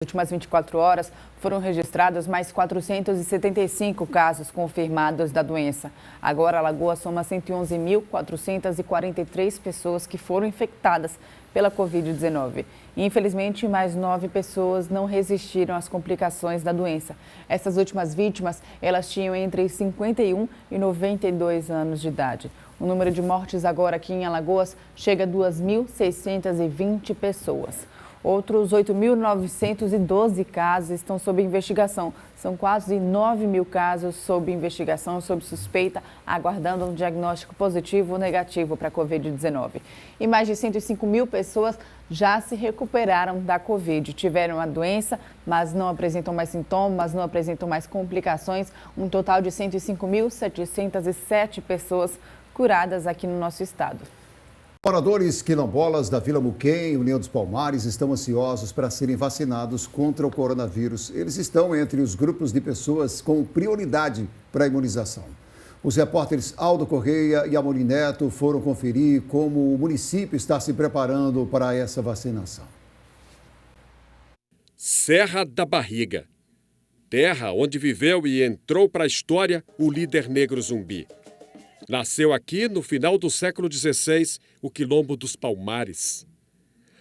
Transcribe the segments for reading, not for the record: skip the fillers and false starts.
Nas últimas 24 horas, foram registrados mais 475 casos confirmados da doença. Agora, Alagoas soma 111.443 pessoas que foram infectadas pela Covid-19. Infelizmente, mais 9 pessoas não resistiram às complicações da doença. Essas últimas vítimas, elas tinham entre 51 e 92 anos de idade. O número de mortes agora aqui em Alagoas chega a 2.620 pessoas. Outros 8.912 casos estão sob investigação. São quase 9.000 casos sob investigação, sob suspeita, aguardando um diagnóstico positivo ou negativo para a Covid-19. E mais de 105.000 pessoas já se recuperaram da Covid. Tiveram a doença, mas não apresentam mais sintomas, não apresentam mais complicações. Um total de 105.707 pessoas curadas aqui no nosso estado. Moradores quilombolas da Vila Muquem, União dos Palmares, estão ansiosos para serem vacinados contra o coronavírus. Eles estão entre os grupos de pessoas com prioridade para a imunização. Os repórteres Aldo Correia e Amorim Neto foram conferir como o município está se preparando para essa vacinação. Serra da Barriga, terra onde viveu e entrou para a história o líder negro Zumbi. Nasceu aqui, no final do século XVI, o Quilombo dos Palmares.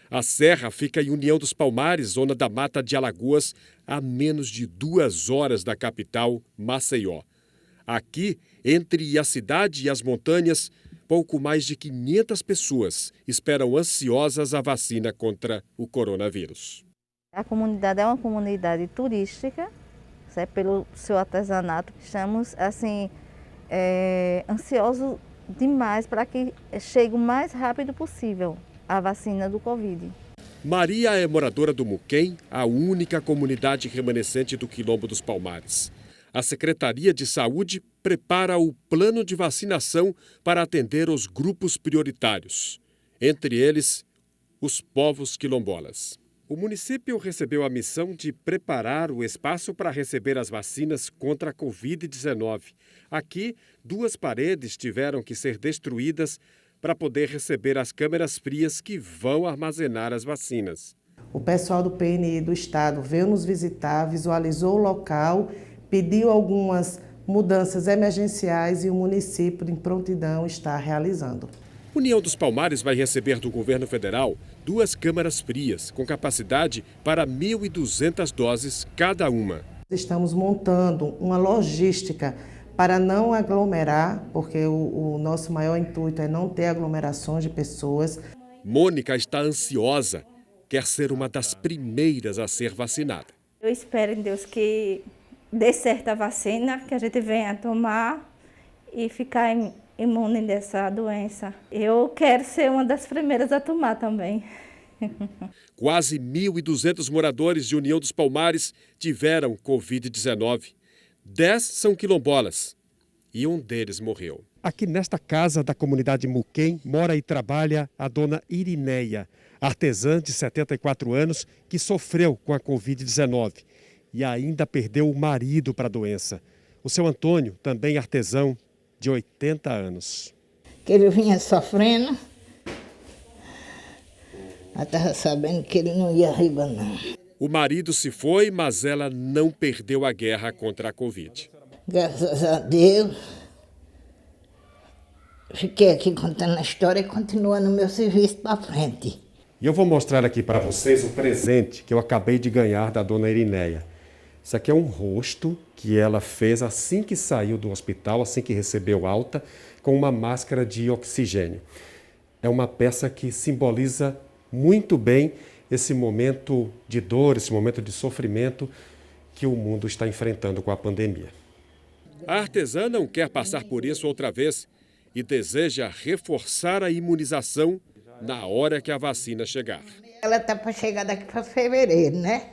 A serra fica em União dos Palmares, zona da Mata de Alagoas, a menos de 2 horas da capital, Maceió. Aqui, entre a cidade e as montanhas, pouco mais de 500 pessoas esperam ansiosas a vacina contra o coronavírus. A comunidade é uma comunidade turística, pelo seu artesanato. Estamos, assim, ansioso demais para que chegue o mais rápido possível a vacina do Covid. Maria é moradora do Muquem, a única comunidade remanescente do Quilombo dos Palmares. A Secretaria de Saúde prepara o plano de vacinação para atender os grupos prioritários, entre eles os povos quilombolas. O município recebeu a missão de preparar o espaço para receber as vacinas contra a Covid-19. Aqui, 2 paredes tiveram que ser destruídas para poder receber as câmeras frias que vão armazenar as vacinas. O pessoal do PNI do Estado veio nos visitar, visualizou o local, pediu algumas mudanças emergenciais e o município, em prontidão, está realizando. União dos Palmares vai receber do governo federal 2 câmaras frias, com capacidade para 1.200 doses cada uma. Estamos montando uma logística para não aglomerar, porque o nosso maior intuito é não ter aglomerações de pessoas. Mônica está ansiosa, quer ser uma das primeiras a ser vacinada. Eu espero em Deus que dê certo a vacina, que a gente venha tomar e ficar imune dessa doença. Eu quero ser uma das primeiras a tomar também. Quase 1.200 moradores de União dos Palmares tiveram Covid-19. 10 são quilombolas e um deles morreu. Aqui nesta casa da comunidade Muquem mora e trabalha a dona Irineia, artesã de 74 anos que sofreu com a Covid-19 e ainda perdeu o marido para a doença. O seu Antônio, também artesão, de 80 anos. Que ele vinha sofrendo, eu estava sabendo que ele não ia arriba, não. O marido se foi, mas ela não perdeu a guerra contra a Covid. Graças a Deus, fiquei aqui contando a história e continuando o meu serviço para frente. E eu vou mostrar aqui para vocês o presente que eu acabei de ganhar da dona Irineia. Isso aqui é um rosto que ela fez assim que saiu do hospital, assim que recebeu alta, com uma máscara de oxigênio. É uma peça que simboliza muito bem esse momento de dor, esse momento de sofrimento que o mundo está enfrentando com a pandemia. A artesã não quer passar por isso outra vez e deseja reforçar a imunização na hora que a vacina chegar. Ela está para chegar daqui para fevereiro, né?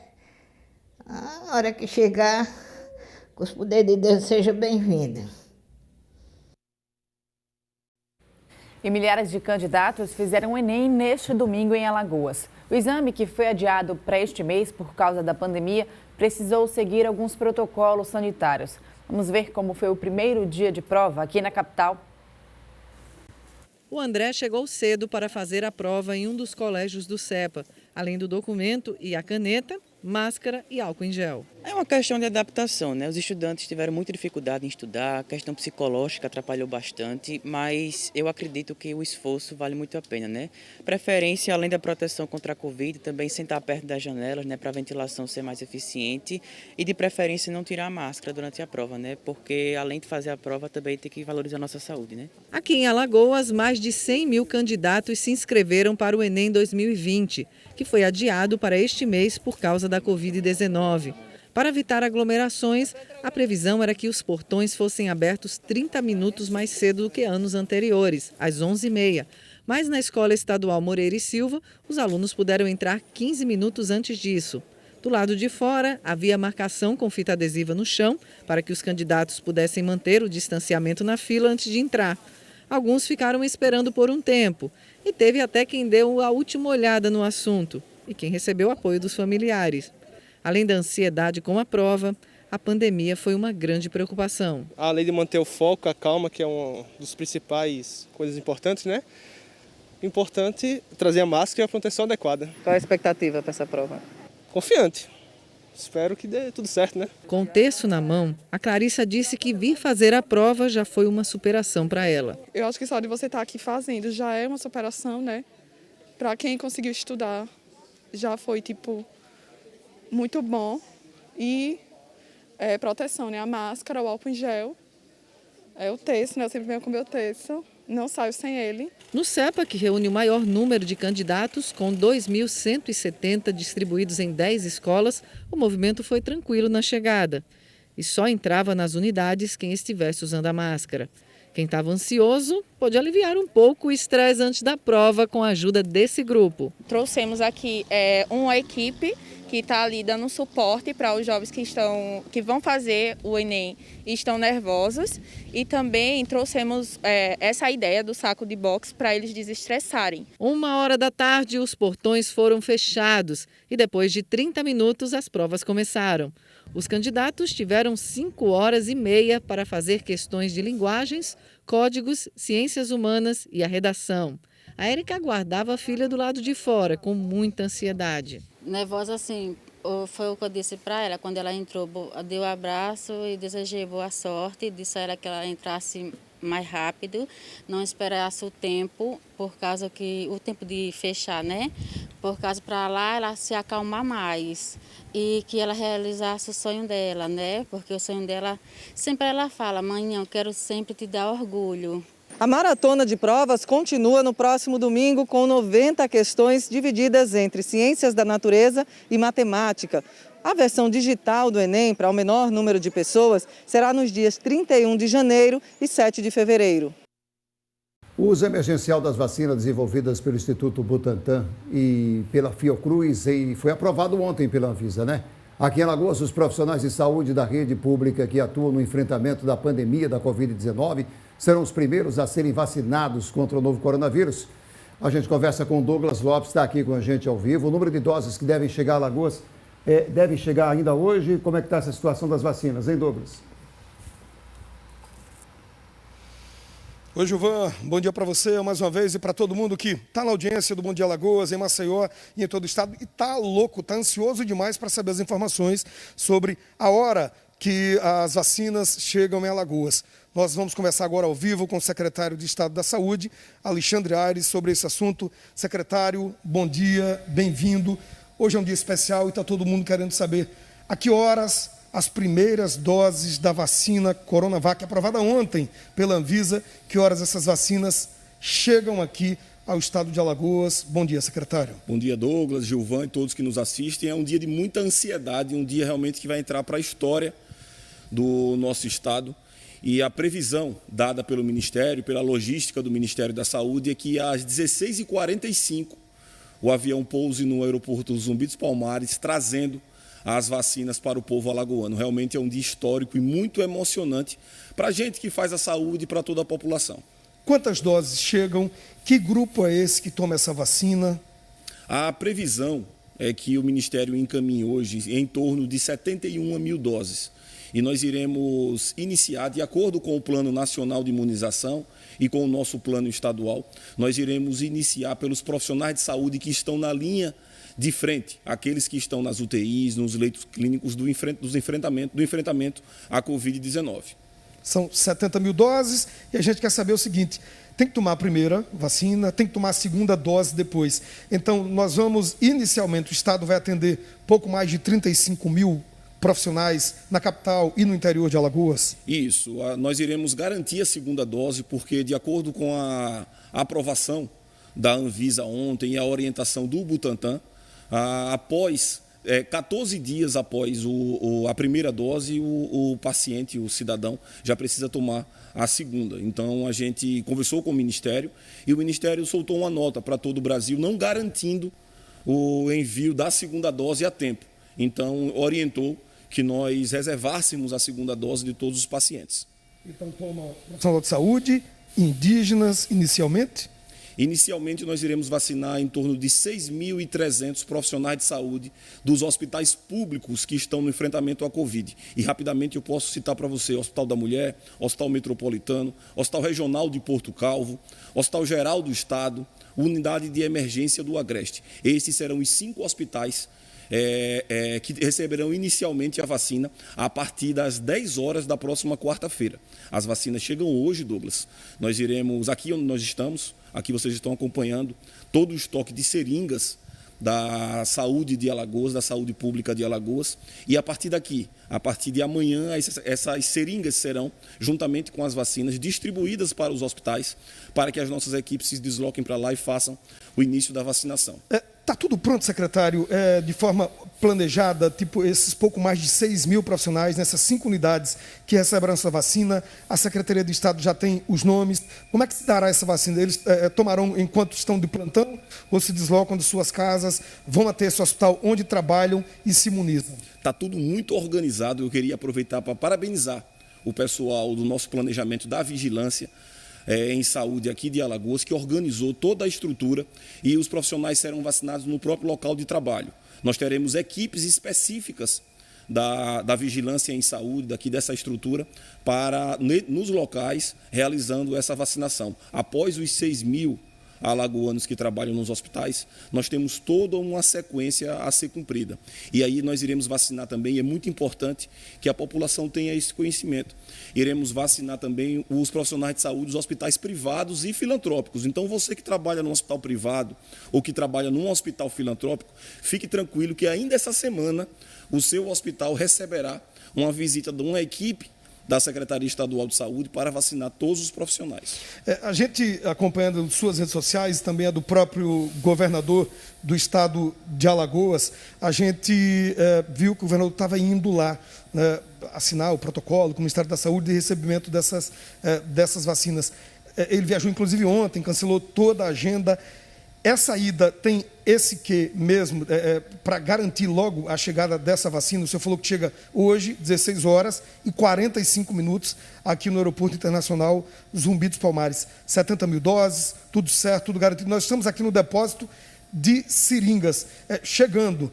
A hora que chegar, com os poderes de Deus, seja bem-vinda. E milhares de candidatos fizeram o Enem neste domingo em Alagoas. O exame, que foi adiado para este mês por causa da pandemia, precisou seguir alguns protocolos sanitários. Vamos ver como foi o primeiro dia de prova aqui na capital. O André chegou cedo para fazer a prova em um dos colégios do CEPA. Além do documento e a caneta, máscara e álcool em gel. É uma questão de adaptação, né? Os estudantes tiveram muita dificuldade em estudar, a questão psicológica atrapalhou bastante, mas eu acredito que o esforço vale muito a pena, né? Preferência, além da proteção contra a Covid, também sentar perto das janelas, né, para a ventilação ser mais eficiente e de preferência não tirar a máscara durante a prova, né? Porque além de fazer a prova também tem que valorizar a nossa saúde, né? Aqui em Alagoas, mais de 100 mil candidatos se inscreveram para o Enem 2020, que foi adiado para este mês por causa da Covid-19. Para evitar aglomerações, a previsão era que os portões fossem abertos 30 minutos mais cedo do que anos anteriores, às 11h30. Mas na Escola Estadual Moreira e Silva, os alunos puderam entrar 15 minutos antes disso. Do lado de fora, havia marcação com fita adesiva no chão para que os candidatos pudessem manter o distanciamento na fila antes de entrar. Alguns ficaram esperando por um tempo e teve até quem deu a última olhada no assunto e quem recebeu apoio dos familiares. Além da ansiedade com a prova, a pandemia foi uma grande preocupação. Além de manter o foco, a calma, que é uma das principais coisas importantes, né? Importante trazer a máscara e a proteção adequada. Qual a expectativa para essa prova? Confiante. Espero que dê tudo certo, né? Com o texto na mão, a Clarissa disse que vir fazer a prova já foi uma superação para ela. Eu acho que só de você estar aqui fazendo já é uma superação, né? Para quem conseguiu estudar, já foi, muito bom. E proteção, né? A máscara, o álcool em gel, o texto, né? Eu sempre venho com o meu texto, não saio sem ele. No CEPA, que reúne o maior número de candidatos, com 2.170 distribuídos em 10 escolas, o movimento foi tranquilo na chegada. E só entrava nas unidades quem estivesse usando a máscara. Quem estava ansioso pôde aliviar um pouco o estresse antes da prova com a ajuda desse grupo. Trouxemos aqui uma equipe que está ali dando suporte para os jovens que vão fazer o Enem e estão nervosos. E também trouxemos essa ideia do saco de boxe para eles desestressarem. 13h, os portões foram fechados e depois de 30 minutos as provas começaram. Os candidatos tiveram 5h30 para fazer questões de linguagens, códigos, ciências humanas e a redação. A Érica aguardava a filha do lado de fora, com muita ansiedade. Nervosa, assim, foi o que eu disse para ela. Quando ela entrou, dei um abraço e desejei boa sorte. Disse a ela que ela entrasse mais rápido, não esperasse o tempo, por causa que o tempo de fechar, né? Por causa para lá ela se acalmar mais e que ela realizasse o sonho dela, né? Porque o sonho dela, sempre ela fala: mãe, eu quero sempre te dar orgulho. A maratona de provas continua no próximo domingo com 90 questões divididas entre ciências da natureza e matemática. A versão digital do Enem, para o menor número de pessoas, será nos dias 31 de janeiro e 7 de fevereiro. O uso emergencial das vacinas desenvolvidas pelo Instituto Butantan e pela Fiocruz foi aprovado ontem pela Anvisa, né? Aqui em Alagoas, os profissionais de saúde da rede pública que atuam no enfrentamento da pandemia da Covid-19 serão os primeiros a serem vacinados contra o novo coronavírus. A gente conversa com o Douglas Lopes, está aqui com a gente ao vivo. O número de doses que devem chegar a Alagoas deve chegar ainda hoje. Como é que está essa situação das vacinas, hein, Douglas? Oi, Gilvan, bom dia para você mais uma vez e para todo mundo que está na audiência do Bom Dia Alagoas, em Maceió e em todo o estado. E está louco, está ansioso demais para saber as informações sobre a hora que as vacinas chegam em Alagoas. Nós vamos conversar agora ao vivo com o secretário de Estado da Saúde, Alexandre Aires, sobre esse assunto. Secretário, bom dia, bem-vindo. Hoje é um dia especial e está todo mundo querendo saber a que horas as primeiras doses da vacina Coronavac, aprovada ontem pela Anvisa, que horas essas vacinas chegam aqui ao estado de Alagoas. Bom dia, secretário. Bom dia, Douglas, Gilvan e todos que nos assistem. É um dia de muita ansiedade, um dia realmente que vai entrar para a história do nosso estado. E a previsão dada pelo Ministério, pela logística do Ministério da Saúde, é que às 16h45 o avião pouse no aeroporto Zumbi dos Palmares, trazendo as vacinas para o povo alagoano. Realmente é um dia histórico e muito emocionante para a gente que faz a saúde e para toda a população. Quantas doses chegam? Que grupo é esse que toma essa vacina? A previsão é que o Ministério encaminhe hoje em torno de 71 mil doses. E nós iremos iniciar, de acordo com o Plano Nacional de Imunização e com o nosso plano estadual, nós iremos iniciar pelos profissionais de saúde que estão na linha de frente àqueles que estão nas UTIs, nos leitos clínicos do enfrentamento à Covid-19. São 70 mil doses e a gente quer saber o seguinte, tem que tomar a primeira vacina, tem que tomar a segunda dose depois. Então, nós vamos, inicialmente, o Estado vai atender pouco mais de 35 mil profissionais na capital e no interior de Alagoas? Isso, nós iremos garantir a segunda dose, porque de acordo com a aprovação da Anvisa ontem e a orientação do Butantan, após 14 dias após a primeira dose, o paciente, o cidadão, já precisa tomar a segunda. Então, a gente conversou com o Ministério e o Ministério soltou uma nota para todo o Brasil, não garantindo o envio da segunda dose a tempo. Então, orientou que nós reservássemos a segunda dose de todos os pacientes. Então, toma profissional de saúde, indígenas, inicialmente? Inicialmente, nós iremos vacinar em torno de 6.300 profissionais de saúde dos hospitais públicos que estão no enfrentamento à Covid. E, rapidamente, eu posso citar para você Hospital da Mulher, Hospital Metropolitano, Hospital Regional de Porto Calvo, Hospital Geral do Estado, Unidade de Emergência do Agreste. Esses serão os 5 hospitais que receberão inicialmente a vacina a partir das 10 horas da próxima quarta-feira. As vacinas chegam hoje, Douglas. Nós iremos, aqui onde nós estamos, aqui vocês estão acompanhando, todo o estoque de seringas da saúde de Alagoas, da saúde pública de Alagoas, e a partir daqui, a partir de amanhã, essas seringas serão, juntamente com as vacinas, distribuídas para os hospitais, para que as nossas equipes se desloquem para lá e façam o início da vacinação. Está tudo pronto, secretário, de forma planejada, tipo esses pouco mais de 6 mil profissionais nessas 5 unidades que receberão essa vacina? A Secretaria de Estado já tem os nomes. Como é que se dará essa vacina? Eles tomarão enquanto estão de plantão ou se deslocam de suas casas, vão até esse hospital onde trabalham e se imunizam? Está tudo muito organizado. Eu queria aproveitar para parabenizar o pessoal do nosso planejamento da vigilância em saúde aqui de Alagoas, que organizou toda a estrutura e os profissionais serão vacinados no próprio local de trabalho. Nós teremos equipes específicas da vigilância em saúde, daqui dessa estrutura, nos locais, realizando essa vacinação. Após os 6 mil alagoanos que trabalham nos hospitais, nós temos toda uma sequência a ser cumprida. E aí nós iremos vacinar também, é muito importante que a população tenha esse conhecimento. Iremos vacinar também os profissionais de saúde dos hospitais privados e filantrópicos. Então, você que trabalha num hospital privado ou que trabalha num hospital filantrópico, fique tranquilo que ainda essa semana o seu hospital receberá uma visita de uma equipe da Secretaria Estadual de Saúde para vacinar todos os profissionais. A gente, acompanhando suas redes sociais, também a do próprio governador do estado de Alagoas, a gente viu que o governador estava indo lá assinar o protocolo com o Ministério da Saúde de recebimento dessas vacinas. Ele viajou, inclusive, ontem, cancelou toda a agenda. Essa ida tem esse quê mesmo, para garantir logo a chegada dessa vacina? O senhor falou que chega hoje, 16 horas e 45 minutos, aqui no Aeroporto Internacional Zumbi dos Palmares. 70 mil doses, tudo certo, tudo garantido. Nós estamos aqui no depósito de seringas, chegando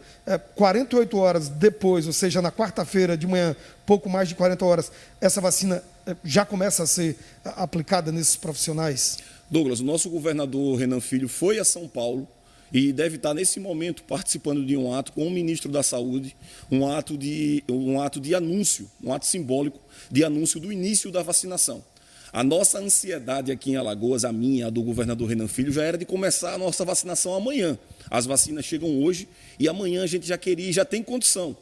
48 horas depois, ou seja, na quarta-feira de manhã, pouco mais de 40 horas, essa vacina já começa a ser aplicada nesses profissionais? Douglas, o nosso governador Renan Filho foi a São Paulo e deve estar nesse momento participando de um ato com o ministro da Saúde, um ato de anúncio, um ato simbólico de anúncio do início da vacinação. A nossa ansiedade aqui em Alagoas, a minha, a do governador Renan Filho, já era de começar a nossa vacinação amanhã. As vacinas chegam hoje e amanhã a gente já tem condição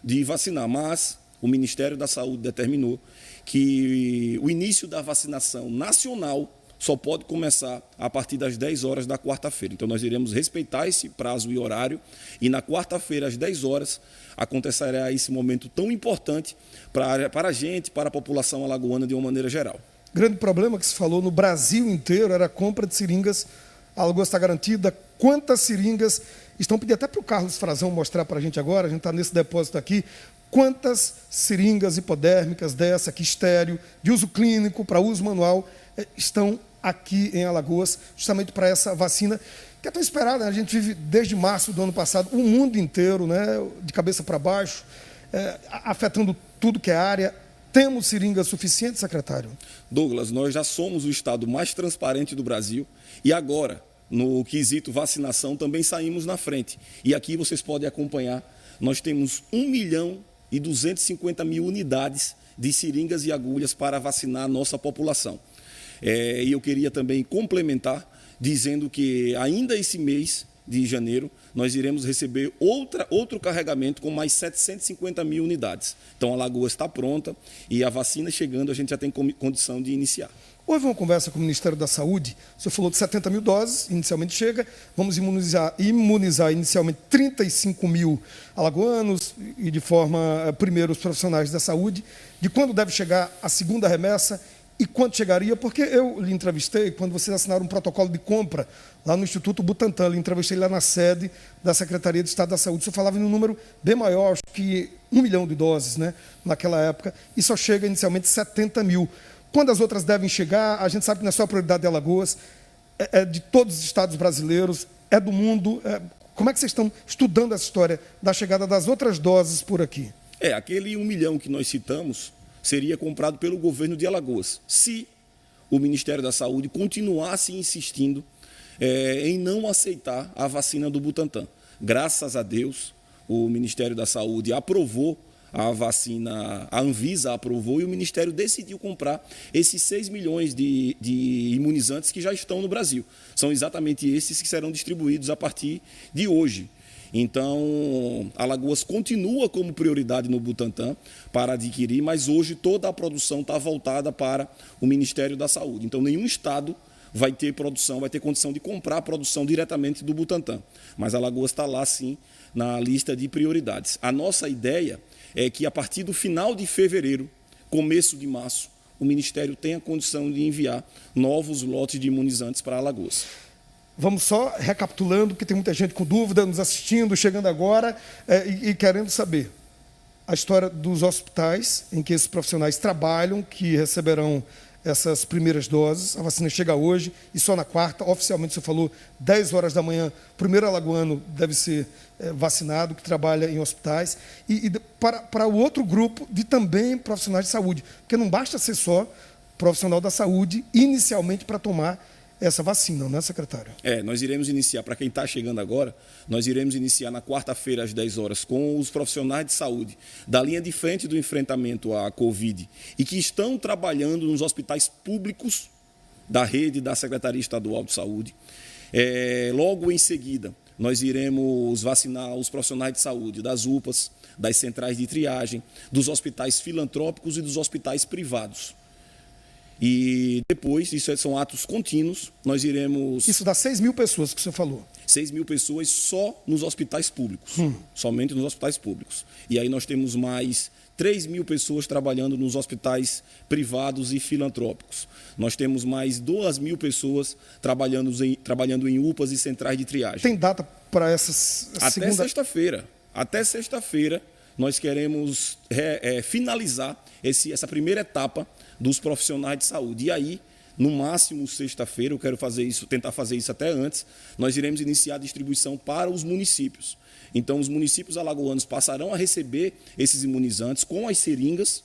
de vacinar, mas o Ministério da Saúde determinou que o início da vacinação nacional só pode começar a partir das 10 horas da quarta-feira. Então, nós iremos respeitar esse prazo e horário e na quarta-feira, às 10 horas, acontecerá esse momento tão importante para a gente, para a população alagoana de uma maneira geral. Grande problema que se falou no Brasil inteiro era a compra de seringas. A Alagoas está garantida. Quantas seringas estão pedindo? Até para o Carlos Frazão mostrar para a gente agora, a gente está nesse depósito aqui. Quantas seringas hipodérmicas dessa, aqui estéreo, de uso clínico, para uso manual, estão aqui em Alagoas, justamente para essa vacina, que é tão esperada, né? A gente vive desde março do ano passado, o mundo inteiro, né, de cabeça para baixo, afetando tudo que é área. Temos seringas suficientes, secretário? Douglas, nós já somos o estado mais transparente do Brasil e agora, no quesito vacinação, também saímos na frente. E aqui vocês podem acompanhar, nós temos 1.250.000 unidades de seringas e agulhas para vacinar a nossa população. E eu queria também complementar, dizendo que ainda esse mês de janeiro, nós iremos receber outro carregamento com mais 750.000 unidades. Então, Alagoas está pronta e a vacina chegando, a gente já tem condição de iniciar. Houve uma conversa com o Ministério da Saúde, o senhor falou de 70 mil doses, inicialmente chega, vamos imunizar inicialmente 35 mil alagoanos e de forma, primeiro, os profissionais da saúde. De quando deve chegar a segunda remessa e quando chegaria? Porque eu lhe entrevistei quando vocês assinaram um protocolo de compra lá no Instituto Butantan, lhe entrevistei lá na sede da Secretaria de Estado da Saúde. O senhor falava em um número bem maior, acho que 1 milhão de doses, né, naquela época, e só chega inicialmente 70 mil. Quando as outras devem chegar? A gente sabe que não é só a prioridade de Alagoas, é de todos os estados brasileiros, é do mundo. Como é que vocês estão estudando essa história da chegada das outras doses por aqui? Aquele 1 milhão que nós citamos seria comprado pelo governo de Alagoas, se o Ministério da Saúde continuasse insistindo em não aceitar a vacina do Butantan. Graças a Deus, o Ministério da Saúde aprovou a vacina, a Anvisa aprovou e o Ministério decidiu comprar esses 6 milhões de imunizantes que já estão no Brasil. São exatamente esses que serão distribuídos a partir de hoje. Então, Alagoas continua como prioridade no Butantan para adquirir, mas hoje toda a produção está voltada para o Ministério da Saúde. Então, nenhum estado vai ter produção, vai ter condição de comprar a produção diretamente do Butantan. Mas Alagoas está lá, sim, na lista de prioridades. A nossa ideia é que, a partir do final de fevereiro, começo de março, o Ministério tenha condição de enviar novos lotes de imunizantes para Alagoas. Vamos só recapitulando, porque tem muita gente com dúvida, nos assistindo, chegando agora e querendo saber a história dos hospitais em que esses profissionais trabalham, que receberão essas primeiras doses. A vacina chega hoje e só na quarta. Oficialmente, você falou, 10 horas da manhã, o primeiro alagoano deve ser vacinado, que trabalha em hospitais. E para o outro grupo de também profissionais de saúde, porque não basta ser só profissional da saúde, inicialmente, para tomar essa vacina, não é, secretário? Nós iremos iniciar, para quem está chegando agora, nós iremos iniciar na quarta-feira, às 10 horas, com os profissionais de saúde da linha de frente do enfrentamento à Covid e que estão trabalhando nos hospitais públicos da rede da Secretaria Estadual de Saúde. Logo em seguida, nós iremos vacinar os profissionais de saúde das UPAs, das centrais de triagem, dos hospitais filantrópicos e dos hospitais privados. E depois, isso são atos contínuos, nós iremos... Isso dá 6 mil pessoas que você falou. 6 mil pessoas só nos hospitais públicos, somente nos hospitais públicos. E aí nós temos mais 3 mil pessoas trabalhando nos hospitais privados e filantrópicos. Nós temos mais 2 mil pessoas trabalhando em UPAs e centrais de triagem. Tem data para essa Até sexta-feira. Até sexta-feira nós queremos finalizar essa primeira etapa dos profissionais de saúde. E aí, no máximo sexta-feira, eu quero tentar fazer isso até antes, nós iremos iniciar a distribuição para os municípios. Então, os municípios alagoanos passarão a receber esses imunizantes com as seringas.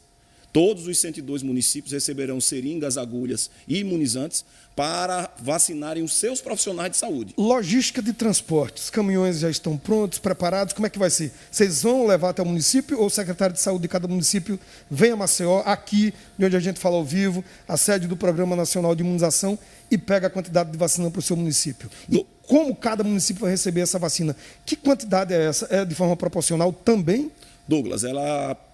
Todos os 102 municípios receberão seringas, agulhas e imunizantes para vacinarem os seus profissionais de saúde. Logística de transportes, caminhões já estão prontos, preparados, como é que vai ser? Vocês vão levar até o município ou o secretário de saúde de cada município vem a Maceió, aqui, de onde a gente fala ao vivo, a sede do Programa Nacional de Imunização, e pega a quantidade de vacina para o seu município? E como cada município vai receber essa vacina? Que quantidade é essa? É de forma proporcional também? Douglas,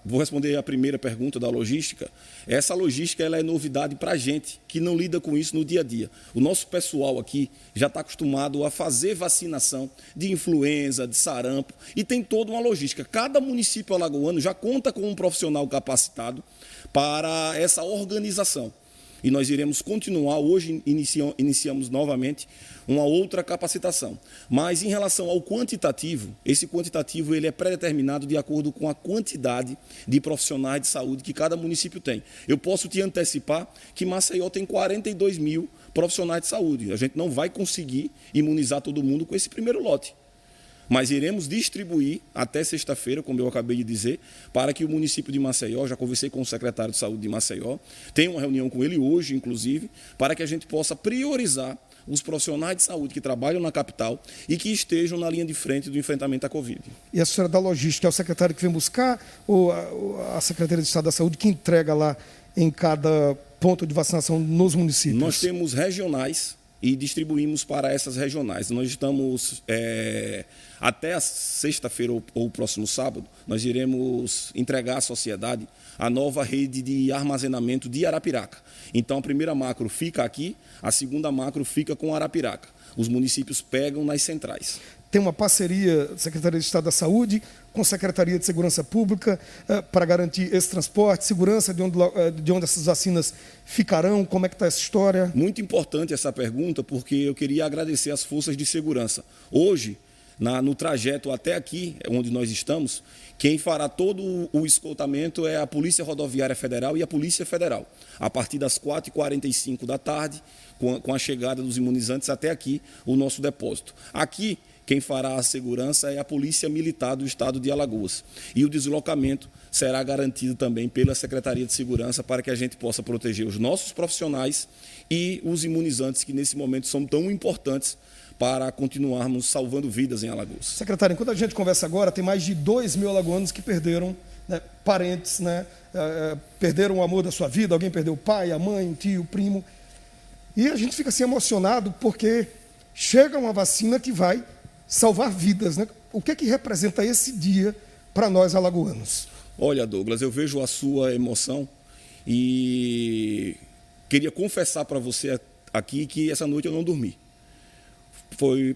vou responder a primeira pergunta da logística. Essa logística é novidade para a gente, que não lida com isso no dia a dia. O nosso pessoal aqui já está acostumado a fazer vacinação de influenza, de sarampo, e tem toda uma logística. Cada município alagoano já conta com um profissional capacitado para essa organização. E nós iremos continuar, hoje iniciamos novamente uma outra capacitação. Mas em relação ao quantitativo, esse quantitativo ele é pré-determinado de acordo com a quantidade de profissionais de saúde que cada município tem. Eu posso te antecipar que Maceió tem 42 mil profissionais de saúde. A gente não vai conseguir imunizar todo mundo com esse primeiro lote. mas iremos distribuir até sexta-feira, como eu acabei de dizer, para que o município de Maceió, já conversei com o secretário de Saúde de Maceió, tenho uma reunião com ele hoje, inclusive, para que a gente possa priorizar os profissionais de saúde que trabalham na capital e que estejam na linha de frente do enfrentamento à Covid. E a senhora da logística, é o secretário que vem buscar ou a Secretaria de Estado da Saúde que entrega lá em cada ponto de vacinação nos municípios? Nós temos regionais e distribuímos para essas regionais. Nós estamos, até a sexta-feira ou o próximo sábado, nós iremos entregar à sociedade a nova rede de armazenamento de Arapiraca. Então, a primeira macro fica aqui, a segunda macro fica com Arapiraca. Os municípios pegam nas centrais. Tem uma parceria da Secretaria de Estado da Saúde com a Secretaria de Segurança Pública para garantir esse transporte, segurança de onde essas vacinas ficarão? Como é que está essa história? Muito importante essa pergunta, porque eu queria agradecer às forças de segurança. Hoje, no trajeto até aqui, onde nós estamos, quem fará todo o escoltamento é a Polícia Rodoviária Federal e a Polícia Federal. A partir das 4h45 da tarde, com a chegada dos imunizantes até aqui, o nosso depósito. Aqui, quem fará a segurança é a Polícia Militar do Estado de Alagoas. E o deslocamento será garantido também pela Secretaria de Segurança para que a gente possa proteger os nossos profissionais e os imunizantes que nesse momento são tão importantes para continuarmos salvando vidas em Alagoas. Secretário, enquanto a gente conversa agora, tem mais de 2.000 alagoanos que perderam, né, parentes, né, perderam o amor da sua vida, alguém perdeu o pai, a mãe, o tio, o primo. E a gente fica assim emocionado porque chega uma vacina que vai salvar vidas, né? O que representa esse dia para nós alagoanos? Olha, Douglas, eu vejo a sua emoção e queria confessar para você aqui que essa noite eu não dormi.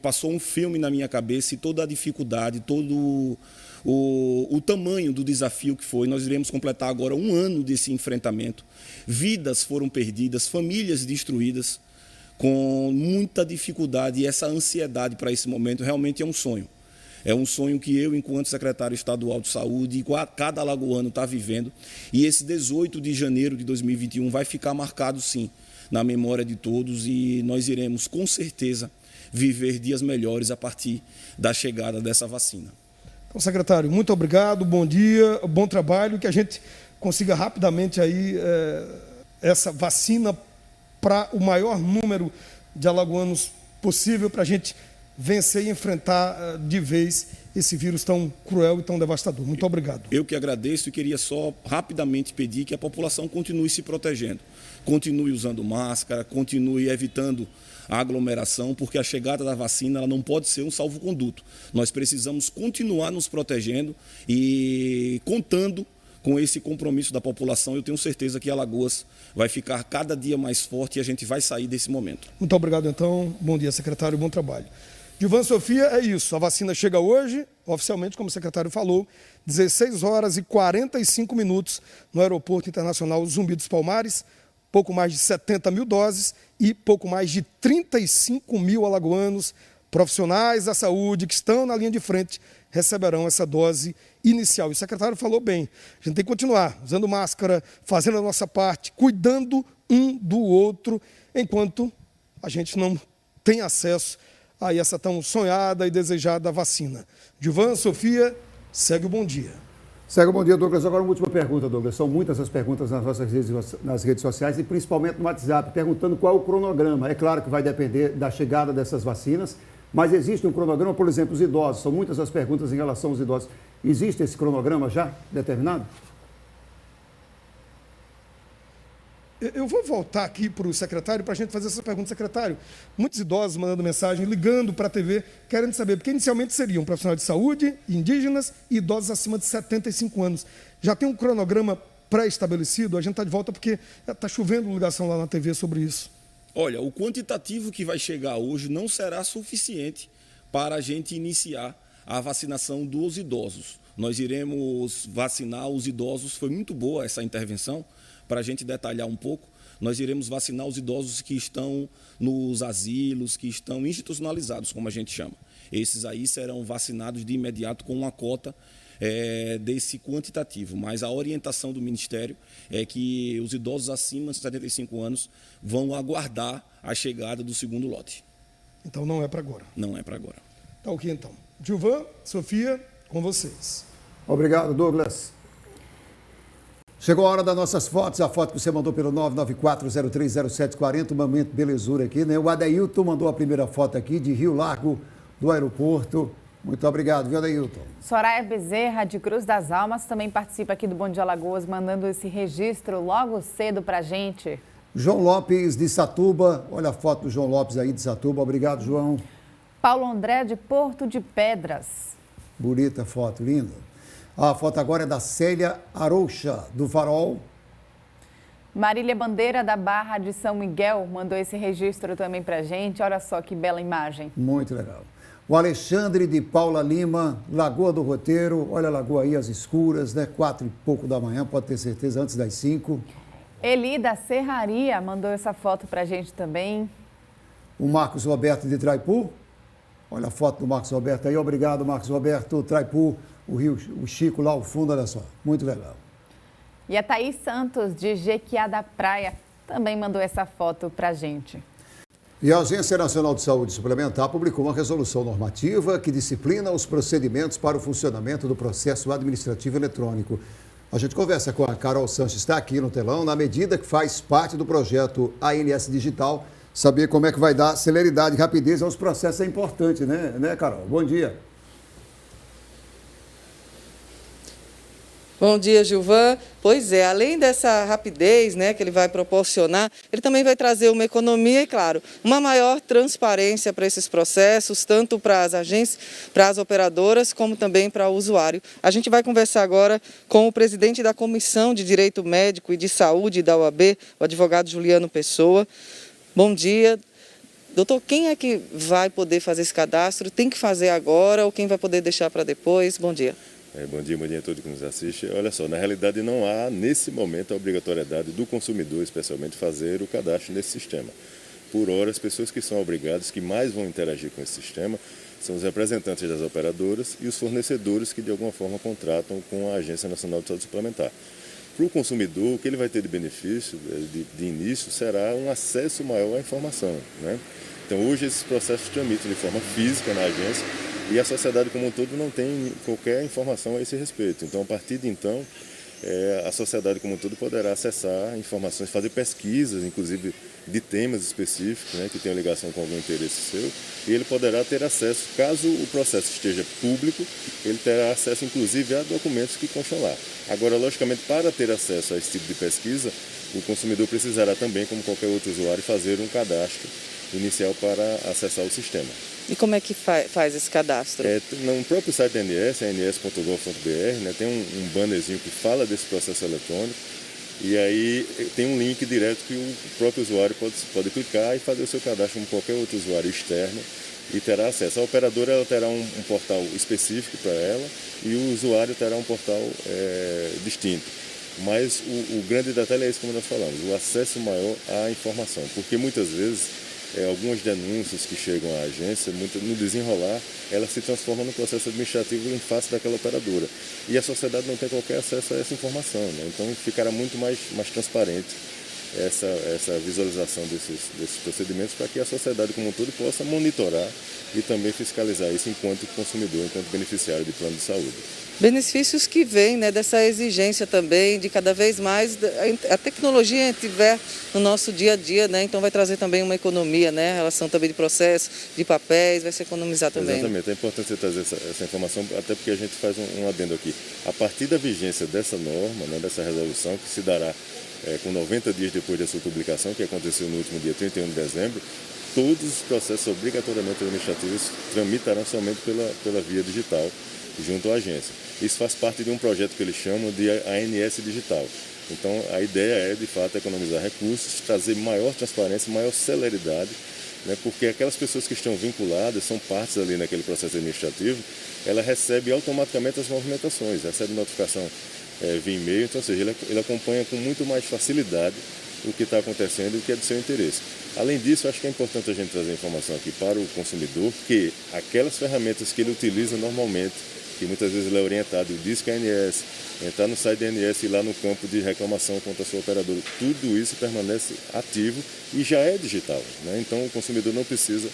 Passou um filme na minha cabeça e toda a dificuldade, todo o tamanho do desafio que foi. Nós iremos completar agora 1 ano desse enfrentamento. Vidas foram perdidas, famílias destruídas, com muita dificuldade, e essa ansiedade para esse momento realmente é um sonho. É um sonho que eu, enquanto secretário estadual de saúde, e cada alagoano está vivendo. E esse 18 de janeiro de 2021 vai ficar marcado, sim, na memória de todos, e nós iremos, com certeza, viver dias melhores a partir da chegada dessa vacina. Então, secretário, muito obrigado, bom dia, bom trabalho, que a gente consiga rapidamente aí essa vacina para o maior número de alagoanos possível, para a gente vencer e enfrentar de vez esse vírus tão cruel e tão devastador. Muito obrigado. Eu que agradeço e queria só rapidamente pedir que a população continue se protegendo, continue usando máscara, continue evitando a aglomeração, porque a chegada da vacina ela não pode ser um salvo-conduto. Nós precisamos continuar nos protegendo e contando com esse compromisso da população. Eu tenho certeza que Alagoas vai ficar cada dia mais forte e a gente vai sair desse momento. Muito obrigado, então. Bom dia, secretário. Bom trabalho. Gilvan Sofia, é isso. A vacina chega hoje, oficialmente, como o secretário falou, 16h45 no Aeroporto Internacional Zumbi dos Palmares. Pouco mais de 70 mil doses e pouco mais de 35 mil alagoanos, profissionais da saúde que estão na linha de frente, receberão essa dose inicial. E o secretário falou bem, a gente tem que continuar usando máscara, fazendo a nossa parte, cuidando um do outro, enquanto a gente não tem acesso a essa tão sonhada e desejada vacina. Gilvan, Sofia, segue o bom dia. Segue o bom dia, Douglas. Agora uma última pergunta, Douglas. São muitas as perguntas nas redes sociais e principalmente no WhatsApp, perguntando qual é o cronograma. É claro que vai depender da chegada dessas vacinas, mas existe um cronograma, por exemplo, os idosos. São muitas as perguntas em relação aos idosos. Existe esse cronograma já determinado? Eu vou voltar aqui para o secretário para a gente fazer essa pergunta. Secretário, muitos idosos mandando mensagem, ligando para a TV, querendo saber, porque inicialmente seriam profissionais de saúde, indígenas e idosos acima de 75 anos. Já tem um cronograma pré-estabelecido? A gente está de volta porque está chovendo ligação lá na TV sobre isso. Olha, o quantitativo que vai chegar hoje não será suficiente para a gente iniciar a vacinação dos idosos. Nós iremos vacinar os idosos, foi muito boa essa intervenção. Para a gente detalhar um pouco, nós iremos vacinar os idosos que estão nos asilos, que estão institucionalizados, como a gente chama. Esses aí serão vacinados de imediato com uma cota desse quantitativo. Mas a orientação do Ministério é que os idosos acima de 75 anos vão aguardar a chegada do segundo lote. Então não é para agora? Não é para agora. Tá ok, então. Gilvan, Sofia, com vocês. Obrigado, Douglas. Chegou a hora das nossas fotos, a foto que você mandou pelo 994030740, um momento belezura aqui, né? O Adeilton mandou a primeira foto aqui de Rio Largo, do aeroporto. Muito obrigado, viu, Adeilton? Soraya Bezerra, de Cruz das Almas, também participa aqui do Bom Dia Alagoas, mandando esse registro logo cedo pra gente. João Lopes, de Satuba. Olha a foto do João Lopes aí, de Satuba. Obrigado, João. Paulo André, de Porto de Pedras. Bonita foto, linda. A foto agora é da Célia Arouxa, do Farol. Marília Bandeira, da Barra de São Miguel, mandou esse registro também pra gente. Olha só que bela imagem. Muito legal. O Alexandre, de Paula Lima, Lagoa do Roteiro. Olha a lagoa aí, as escuras, né? 4 e pouco da manhã, pode ter certeza, antes das 5. Eli, da Serraria, mandou essa foto pra gente também. O Marcos Roberto, de Traipu. Olha a foto do Marcos Roberto aí. Obrigado, Marcos Roberto. Traipu, o Rio, o Chico lá ao fundo, olha só. Muito legal. E a Thaís Santos, de Jequiá da Praia, também mandou essa foto pra gente. E a Agência Nacional de Saúde Suplementar publicou uma resolução normativa que disciplina os procedimentos para o funcionamento do processo administrativo eletrônico. A gente conversa com a Carol Sanches, está aqui no telão, na medida que faz parte do projeto ANS Digital. Saber como é que vai dar celeridade e rapidez aos processos é importante, né, Carol? Bom dia. Bom dia, Gilvan. Pois é, além dessa rapidez, né, que ele vai proporcionar, ele também vai trazer uma economia e, claro, uma maior transparência para esses processos, tanto para as agências, para as operadoras, como também para o usuário. A gente vai conversar agora com o presidente da Comissão de Direito Médico e de Saúde da OAB, o advogado Juliano Pessoa. Bom dia. Doutor, quem é que vai poder fazer esse cadastro? Tem que fazer agora ou quem vai poder deixar para depois? Bom dia. Bom dia a todos que nos assistem. Olha só, na realidade não há, nesse momento, a obrigatoriedade do consumidor, especialmente, fazer o cadastro nesse sistema. Por hora, as pessoas que são obrigadas, que mais vão interagir com esse sistema, são os representantes das operadoras e os fornecedores que, de alguma forma, contratam com a Agência Nacional de Saúde Suplementar. Para o consumidor, o que ele vai ter de benefício, de início, será um acesso maior à informação, né? Então, hoje, esses processos tramitam de forma física na agência e a sociedade como um todo não tem qualquer informação a esse respeito. Então, a partir de então, a sociedade como um todo poderá acessar informações, fazer pesquisas, inclusive de temas específicos, né, que tenham ligação com algum interesse seu, e ele poderá ter acesso, caso o processo esteja público, ele terá acesso inclusive a documentos que constam lá. Agora, logicamente, para ter acesso a esse tipo de pesquisa, o consumidor precisará também, como qualquer outro usuário, fazer um cadastro inicial para acessar o sistema. E como é que faz esse cadastro? No próprio site da ANS, ans.gov.br, né, tem um bannerzinho que fala desse processo eletrônico e aí tem um link direto que o próprio usuário pode clicar e fazer o seu cadastro como qualquer outro usuário externo e terá acesso. A operadora ela terá um portal específico para ela e o usuário terá um portal distinto. Mas o grande detalhe é isso, como nós falamos, o acesso maior à informação, porque muitas vezes algumas denúncias que chegam à agência, no desenrolar, elas se transformam no processo administrativo em face daquela operadora. E a sociedade não tem qualquer acesso a essa informação, né? Então ficará muito mais transparente essa visualização desses procedimentos para que a sociedade como um todo possa monitorar e também fiscalizar isso enquanto consumidor, enquanto beneficiário de plano de saúde. Benefícios que vêm, né, dessa exigência também de cada vez mais a tecnologia estiver no nosso dia a dia, né? Então vai trazer também uma economia, né? A relação também de processo, de papéis, vai se economizar também. Exatamente, é importante você trazer essa informação, até porque a gente faz um adendo aqui. A partir da vigência dessa norma, né, dessa resolução, que se dará com 90 dias depois da sua publicação, que aconteceu no último dia 31 de dezembro, todos os processos obrigatoriamente administrativos tramitarão somente pela via digital, junto à agência. Isso faz parte de um projeto que eles chamam de ANS Digital. Então, a ideia é, de fato, economizar recursos, trazer maior transparência, maior celeridade, né, porque aquelas pessoas que estão vinculadas, são partes ali naquele processo administrativo, ela recebe automaticamente as movimentações, recebe notificação via e-mail, então, ou seja, ele acompanha com muito mais facilidade o que está acontecendo e o que é do seu interesse. Além disso, acho que é importante a gente trazer informação aqui para o consumidor que aquelas ferramentas que ele utiliza normalmente, que muitas vezes ele é orientado, o Disque ANS, entrar no site da ANS e ir lá no campo de reclamação contra a sua operadora, tudo isso permanece ativo e já é digital, né? Então o consumidor não precisa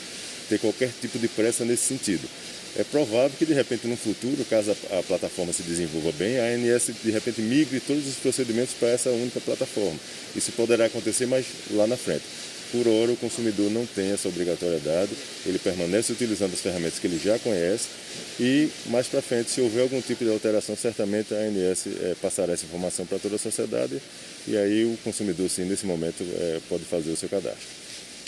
ter qualquer tipo de pressa nesse sentido. É provável que, de repente, no futuro, caso a plataforma se desenvolva bem, a ANS, de repente, migre todos os procedimentos para essa única plataforma. Isso poderá acontecer, mas lá na frente. Por hora, o consumidor não tem essa obrigatoriedade, ele permanece utilizando as ferramentas que ele já conhece e, mais para frente, se houver algum tipo de alteração, certamente a ANS passará essa informação para toda a sociedade e aí o consumidor, sim, nesse momento, pode fazer o seu cadastro.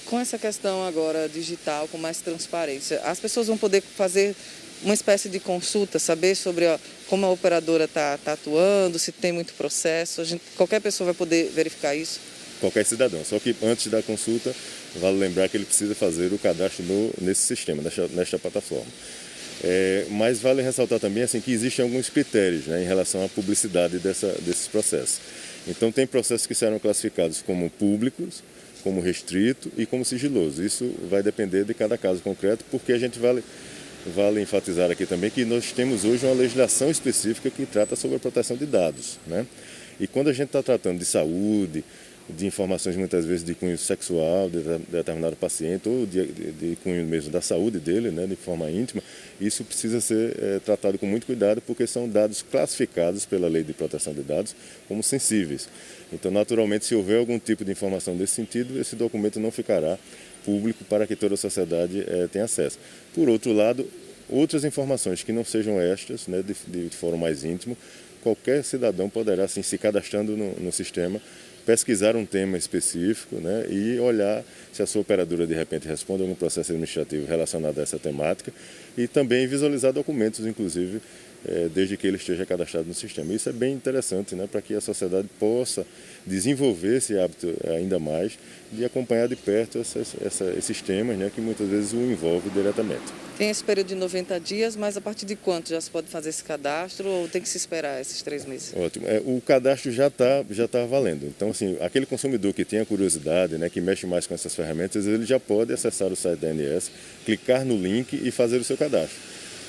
Com essa questão agora digital, com mais transparência, as pessoas vão poder fazer uma espécie de consulta, saber sobre como a operadora está atuando, se tem muito processo, qualquer pessoa vai poder verificar isso? Qualquer cidadão, só que antes da consulta, vale lembrar que ele precisa fazer o cadastro nesse sistema, nesta plataforma. Mas vale ressaltar também assim, que existem alguns critérios, né, em relação à publicidade desses processos. Então, tem processos que serão classificados como públicos, como restrito e como sigiloso. Isso vai depender de cada caso concreto, porque a gente vale enfatizar aqui também que nós temos hoje uma legislação específica que trata sobre a proteção de dados, né? E quando a gente está tratando de saúde, de informações muitas vezes de cunho sexual de determinado paciente ou de cunho mesmo da saúde dele, né, de forma íntima, isso precisa ser tratado com muito cuidado porque são dados classificados pela Lei de Proteção de Dados como sensíveis. Então, naturalmente, se houver algum tipo de informação desse sentido, esse documento não ficará público para que toda a sociedade tenha acesso. Por outro lado, outras informações que não sejam estas, né, de fórum mais íntimo, qualquer cidadão poderá, assim, se cadastrando no sistema, pesquisar um tema específico, né, e olhar se a sua operadora de repente responde a algum processo administrativo relacionado a essa temática e também visualizar documentos, inclusive, desde que ele esteja cadastrado no sistema. Isso é bem interessante, né, para que a sociedade possa desenvolver esse hábito ainda mais de acompanhar de perto esses temas, né, que muitas vezes o envolvem diretamente. Tem esse período de 90 dias, mas a partir de quanto já se pode fazer esse cadastro ou tem que se esperar esses 3 meses? Ótimo. O cadastro já tá valendo. Então, assim, aquele consumidor que tenha curiosidade, né, que mexe mais com essas ferramentas, ele já pode acessar o site da ANS, clicar no link e fazer o seu cadastro.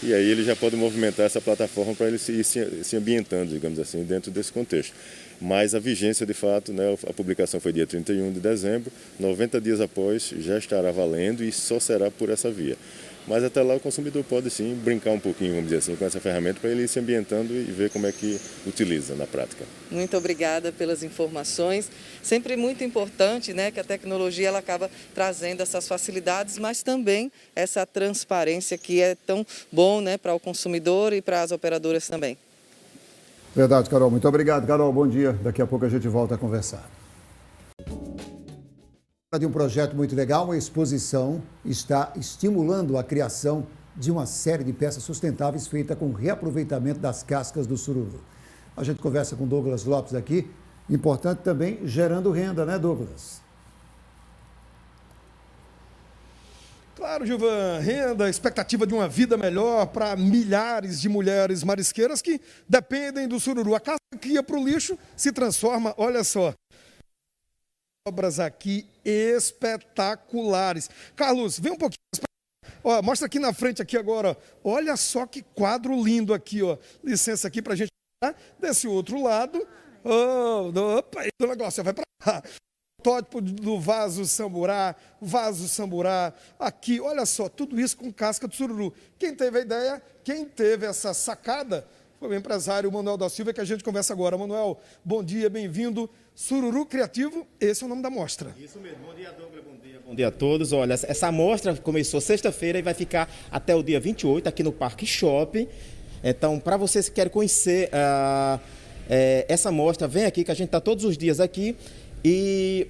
E aí ele já pode movimentar essa plataforma para ele se ambientando, digamos assim, dentro desse contexto. Mas a vigência, de fato, né, a publicação foi dia 31 de dezembro, 90 dias após já estará valendo e só será por essa via. Mas até lá o consumidor pode sim brincar um pouquinho, vamos dizer assim, com essa ferramenta para ele ir se ambientando e ver como é que utiliza na prática. Muito obrigada pelas informações. Sempre muito importante, né, que a tecnologia ela acaba trazendo essas facilidades, mas também essa transparência que é tão bom, né, para o consumidor e para as operadoras também. Verdade, Carol. Muito obrigado, Carol. Bom dia. Daqui a pouco a gente volta a conversar. De um projeto muito legal, uma exposição está estimulando a criação de uma série de peças sustentáveis feita com reaproveitamento das cascas do sururu. A gente conversa com Douglas Lopes aqui, importante também gerando renda, né, Douglas? Claro, Gilvan, renda, expectativa de uma vida melhor para milhares de mulheres marisqueiras que dependem do sururu. A casca que ia para o lixo se transforma, olha só, obras aqui espetaculares. Carlos, vem um pouquinho. Ó, mostra aqui na frente aqui agora. Olha só que quadro lindo aqui, ó. Licença aqui para a gente desse outro lado. Opa, o negócio vai para cá. Protótipo do vaso samburá, aqui, olha só, tudo isso com casca de sururu. Quem teve a ideia, quem teve essa sacada, foi o empresário Manuel da Silva, que a gente conversa agora. Manuel, bom dia, bem-vindo. Sururu Criativo, esse é o nome da mostra. Isso mesmo, bom dia, Douglas, bom dia a todos. Olha, essa mostra começou sexta-feira e vai ficar até o dia 28 aqui no Parque Shopping. Então, para vocês que querem conhecer essa mostra, vem aqui, que a gente está todos os dias aqui. E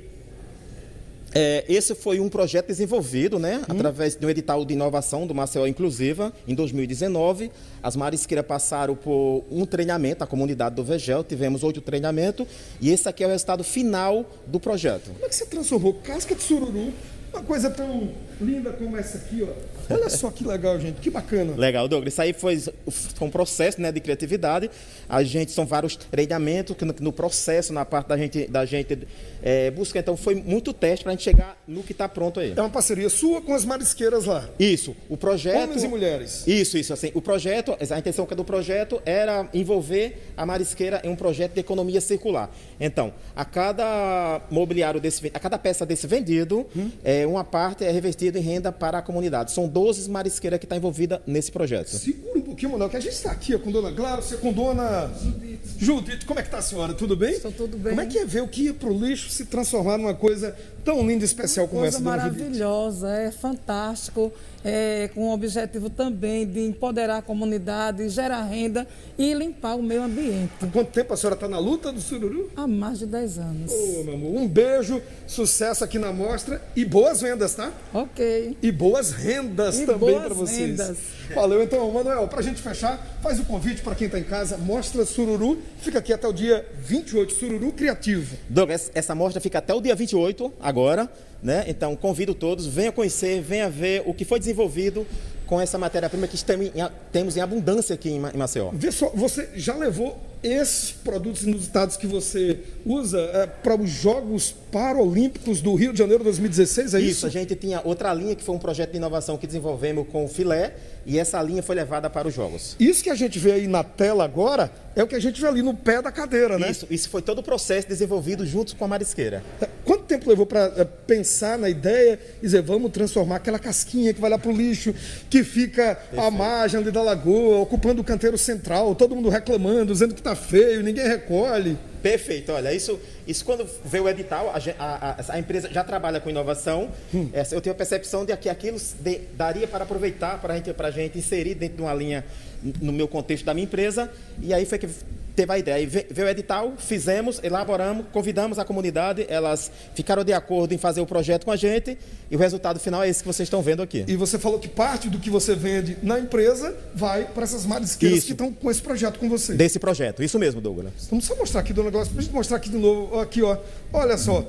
esse foi um projeto desenvolvido, né, através de um edital de inovação do Maceió Inclusiva, em 2019. As marisqueiras passaram por um treinamento, a comunidade do Vegel, tivemos 8 treinamentos, e esse aqui é o resultado final do projeto. Como é que você transformou casca de sururu, uma coisa tão linda como essa aqui, ó? Olha só que legal, gente, que bacana. Legal, Douglas. Isso aí foi um processo, né, de criatividade. São vários treinamentos que no processo, na parte da gente busca. Então, foi muito teste para a gente chegar no que está pronto aí. É uma parceria sua com as marisqueiras lá? Isso. O projeto... Homens e mulheres? Isso. Assim, o projeto, a intenção do projeto era envolver a marisqueira em um projeto de economia circular. Então, a cada mobiliário a cada peça desse vendido, uma parte é revestida em renda para a comunidade. São 12 marisqueiras que estão envolvidas nesse projeto. Segura um pouquinho, Manuel, que a gente está aqui com dona Gláucia, com dona Judite. Como é que está a senhora? Tudo bem? Estou tudo bem. Como é que é ver o que ia para o lixo se transformar numa coisa tão linda e especial como essa, dona Judite? Maravilhosa, é fantástico, com o objetivo também de empoderar a comunidade, gerar renda e limpar o meio ambiente. Há quanto tempo a senhora está na luta do sururu? Há mais de 10 anos. Ô, meu amor, um beijo, sucesso aqui na mostra e boas vendas, tá? Ok. E boas rendas também para vocês. Rendas. Valeu, então, Manuel, para a gente fechar, faz o convite para quem está em casa, mostra sururu, fica aqui até o dia 28, sururu criativo. Douglas, essa mostra fica até o dia 28, agora, né? Então, convido todos, venha conhecer, venha ver o que foi desenvolvido com essa matéria-prima que temos em abundância aqui em Maceió. Vê só, você já levou esses produtos inusitados que você usa para os Jogos Paralímpicos do Rio de Janeiro 2016, é isso? Isso, a gente tinha outra linha que foi um projeto de inovação que desenvolvemos com o filé e essa linha foi levada para os Jogos. Isso que a gente vê aí na tela agora é o que a gente vê ali no pé da cadeira, né? Isso foi todo o processo desenvolvido junto com a marisqueira. Quanto tempo levou para pensar na ideia e dizer, vamos transformar aquela casquinha que vai lá para o lixo, que fica à margem ali da lagoa, ocupando o canteiro central, todo mundo reclamando, dizendo que está feio, ninguém recolhe. Perfeito, olha, isso quando veio o edital, a empresa já trabalha com inovação, eu tenho a percepção de que aquilo daria para aproveitar, para a gente inserir dentro de uma linha no meu contexto da minha empresa, e aí foi que teve a ideia. Aí veio o edital, fizemos, elaboramos, convidamos a comunidade, elas ficaram de acordo em fazer o projeto com a gente, e o resultado final é esse que vocês estão vendo aqui. E você falou que parte do que você vende na empresa vai para essas marisqueiras que estão com esse projeto com você. Desse projeto, isso mesmo, Douglas. Vamos só mostrar aqui, dona Glaucia, para a gente mostrar aqui de novo, aqui, ó. Olha só,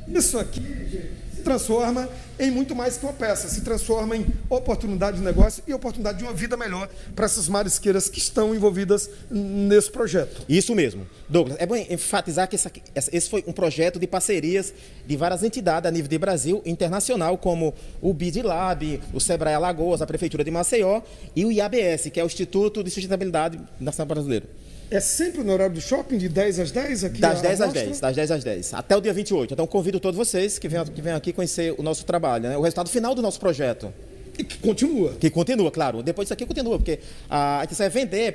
isso aqui, gente, se transforma em muito mais que uma peça, se transforma em oportunidade de negócio e oportunidade de uma vida melhor para essas marisqueiras que estão envolvidas nesse projeto. Isso mesmo. Douglas, é bom enfatizar que esse foi um projeto de parcerias de várias entidades a nível de Brasil e internacional, como o BID Lab, o Sebrae Alagoas, a Prefeitura de Maceió e o IABS, que é o Instituto de Sustentabilidade Nacional Brasileiro. É sempre no horário do shopping, de 10 às 10 aqui? Das 10 às 10, das 10 às 10, até o dia 28. Então, convido todos vocês que venham aqui conhecer o nosso trabalho, né? O resultado final do nosso projeto. E que continua. Que continua, claro. Depois disso aqui continua, porque a intenção é vender,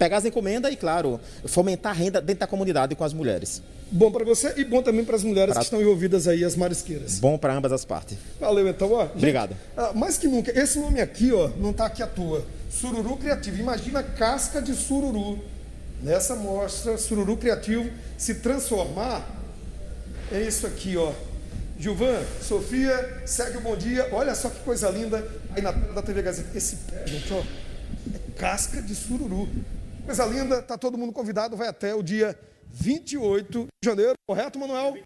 pegar as encomendas e, claro, fomentar a renda dentro da comunidade com as mulheres. Bom para você e bom também para as mulheres que estão envolvidas aí, as marisqueiras. Bom para ambas as partes. Valeu, então, ó. Gente, obrigado. Mais que nunca, esse nome aqui, ó, não está aqui à toa. Sururu Criativo. Imagina casca de sururu. Nessa mostra, sururu criativo se transformar, é isso aqui, ó. Gilvan, Sofia, segue o bom dia. Olha só que coisa linda aí na tela da TV Gazeta. Esse pé, gente, ó, é casca de sururu. Coisa linda, tá todo mundo convidado, vai até o dia 28 de janeiro, correto, Manuel?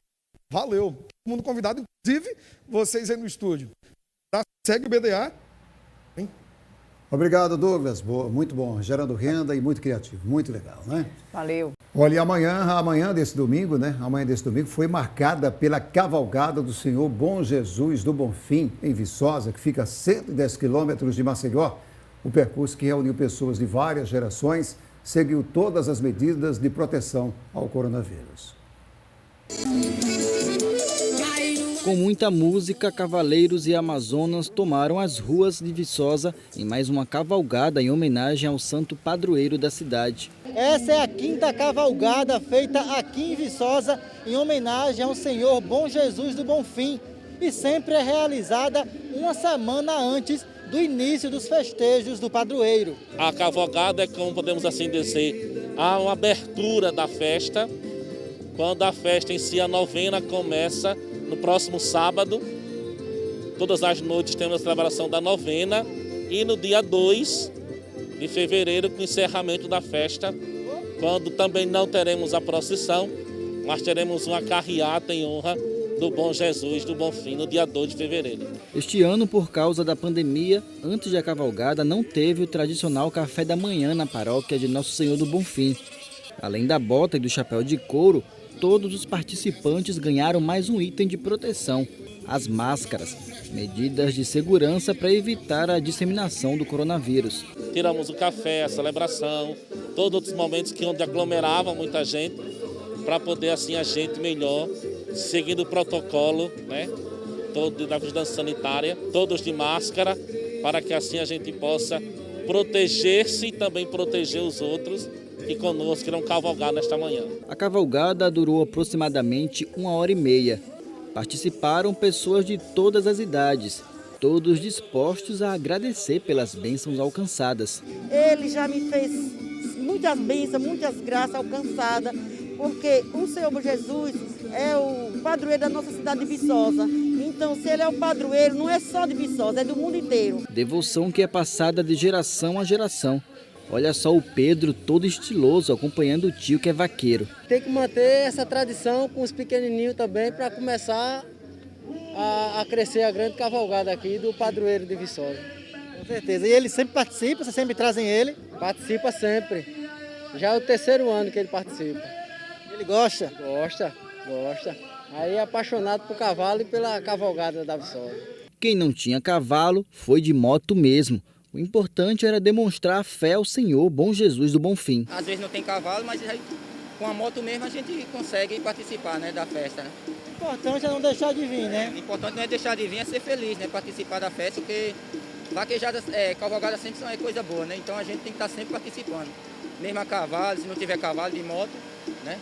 Valeu. Todo mundo convidado, inclusive vocês aí no estúdio. Tá? Segue o BDA. Hein? Obrigado, Douglas. Boa, muito bom. Gerando renda e muito criativo. Muito legal, né? Valeu. Olha, e amanhã desse domingo, né? Amanhã desse domingo foi marcada pela cavalgada do Senhor Bom Jesus do Bonfim, em Viçosa, que fica a 110 quilômetros de Maceió. O percurso que reuniu pessoas de várias gerações seguiu todas as medidas de proteção ao coronavírus. Com muita música, cavaleiros e amazonas tomaram as ruas de Viçosa em mais uma cavalgada em homenagem ao santo padroeiro da cidade. Essa é a quinta cavalgada feita aqui em Viçosa em homenagem ao Senhor Bom Jesus do Bonfim e sempre é realizada uma semana antes do início dos festejos do padroeiro. A cavalgada é, como podemos assim dizer, a uma abertura da festa, quando a festa em si, a novena, começa no próximo sábado. Todas as noites temos a celebração da novena e no dia 2 de fevereiro, com o encerramento da festa, quando também não teremos a procissão, mas teremos uma carreata em honra do Bom Jesus do Bonfim, no dia 2 de fevereiro. Este ano, por causa da pandemia, antes da cavalgada, não teve o tradicional café da manhã na paróquia de Nosso Senhor do Bonfim. Além da bota e do chapéu de couro, todos os participantes ganharam mais um item de proteção, as máscaras, medidas de segurança para evitar a disseminação do coronavírus. Tiramos o café, a celebração, todos os momentos onde aglomerava muita gente, para poder assim a gente melhor, seguindo o protocolo, né, todos da vigilância sanitária, todos de máscara, para que assim a gente possa proteger-se e também proteger os outros que conosco irão cavalgar nesta manhã. A cavalgada durou aproximadamente 1h30. Participaram pessoas de todas as idades, todos dispostos a agradecer pelas bênçãos alcançadas. Ele já me fez muitas bênçãos, muitas graças alcançadas, porque o Senhor Jesus é o padroeiro da nossa cidade de Viçosa. Então, se ele é o padroeiro, não é só de Viçosa, é do mundo inteiro. Devoção que é passada de geração a geração. Olha só o Pedro todo estiloso acompanhando o tio que é vaqueiro. Tem que manter essa tradição com os pequenininhos também para começar a crescer a grande cavalgada aqui do padroeiro de Viçosa. Com certeza. E ele sempre participa, vocês sempre trazem ele? Participa sempre. Já é o 3º ano que ele participa. Ele gosta? Gosta. Aí é apaixonado por cavalo e pela cavalgada da Viçosa. Quem não tinha cavalo foi de moto mesmo. O importante era demonstrar a fé ao Senhor Bom Jesus do Bonfim. Às vezes não tem cavalo, mas aí, com a moto mesmo a gente consegue participar, né, da festa. Né? O importante é não deixar de vir, né? O importante não é deixar de vir, é ser feliz, né? Participar da festa, porque vaquejadas, cavalgadas sempre são coisa boa, né? Então a gente tem que estar sempre participando. Mesmo a cavalo, se não tiver cavalo de moto, né?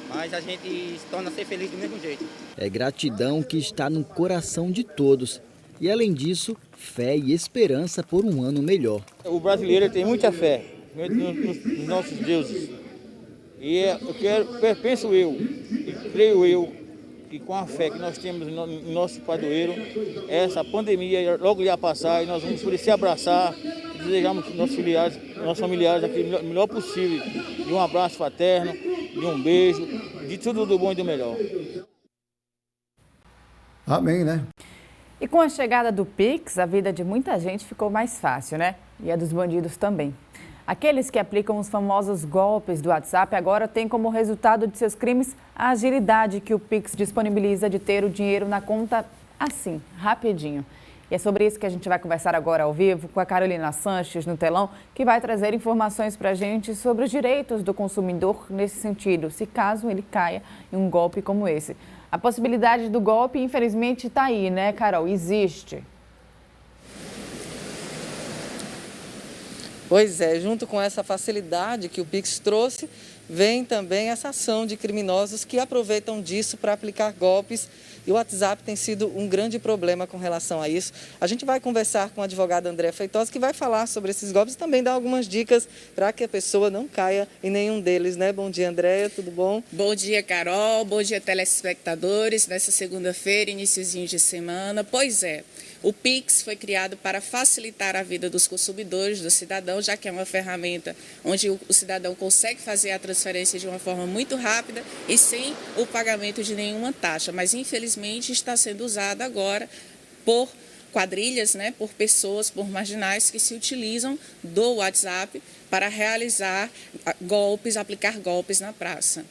Mas a gente se torna ser feliz do mesmo jeito. É gratidão que está no coração de todos. E além disso, fé e esperança por um ano melhor. O brasileiro tem muita fé nos nossos deuses. E penso eu, e creio eu, que com a fé que nós temos no nosso padroeiro, essa pandemia logo irá passar e nós vamos poder se abraçar e desejamos que nossos familiares aqui o melhor possível, de um abraço fraterno, de um beijo, de tudo do bom e do melhor. Amém, né? E com a chegada do Pix, a vida de muita gente ficou mais fácil, né? E a dos bandidos também. Aqueles que aplicam os famosos golpes do WhatsApp agora têm como resultado de seus crimes a agilidade que o Pix disponibiliza de ter o dinheiro na conta assim, rapidinho. E é sobre isso que a gente vai conversar agora ao vivo com a Carolina Sanches no telão, que vai trazer informações para a gente sobre os direitos do consumidor nesse sentido, se caso ele caia em um golpe como esse. A possibilidade do golpe, infelizmente, está aí, né, Carol? Existe. Pois é, junto com essa facilidade que o Pix trouxe, vem também essa ação de criminosos que aproveitam disso para aplicar golpes. E o WhatsApp tem sido um grande problema com relação a isso. A gente vai conversar com a advogada Andréa Feitosa, que vai falar sobre esses golpes e também dar algumas dicas para que a pessoa não caia em nenhum deles, né? Bom dia, Andréa, tudo bom? Bom dia, Carol. Bom dia, telespectadores. Nessa segunda-feira, iniciozinho de semana. Pois é, o Pix foi criado para facilitar a vida dos consumidores, do cidadão, já que é uma ferramenta onde o cidadão consegue fazer a transferência de uma forma muito rápida e sem o pagamento de nenhuma taxa. Mas, infelizmente, está sendo usada agora por quadrilhas, né, por pessoas, por marginais que se utilizam do WhatsApp para realizar golpes, aplicar golpes na praça.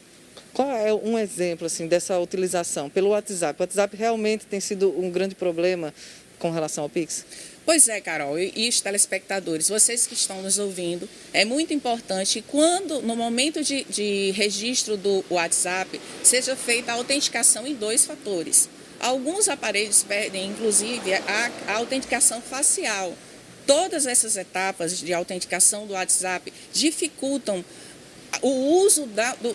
Qual é um exemplo assim, dessa utilização pelo WhatsApp? O WhatsApp realmente tem sido um grande problema com relação ao Pix? Pois é, Carol, e os telespectadores, vocês que estão nos ouvindo, é muito importante quando, no momento de registro do WhatsApp, seja feita a autenticação em 2 fatores. Alguns aparelhos pedem, inclusive, a autenticação facial. Todas essas etapas de autenticação do WhatsApp dificultam o uso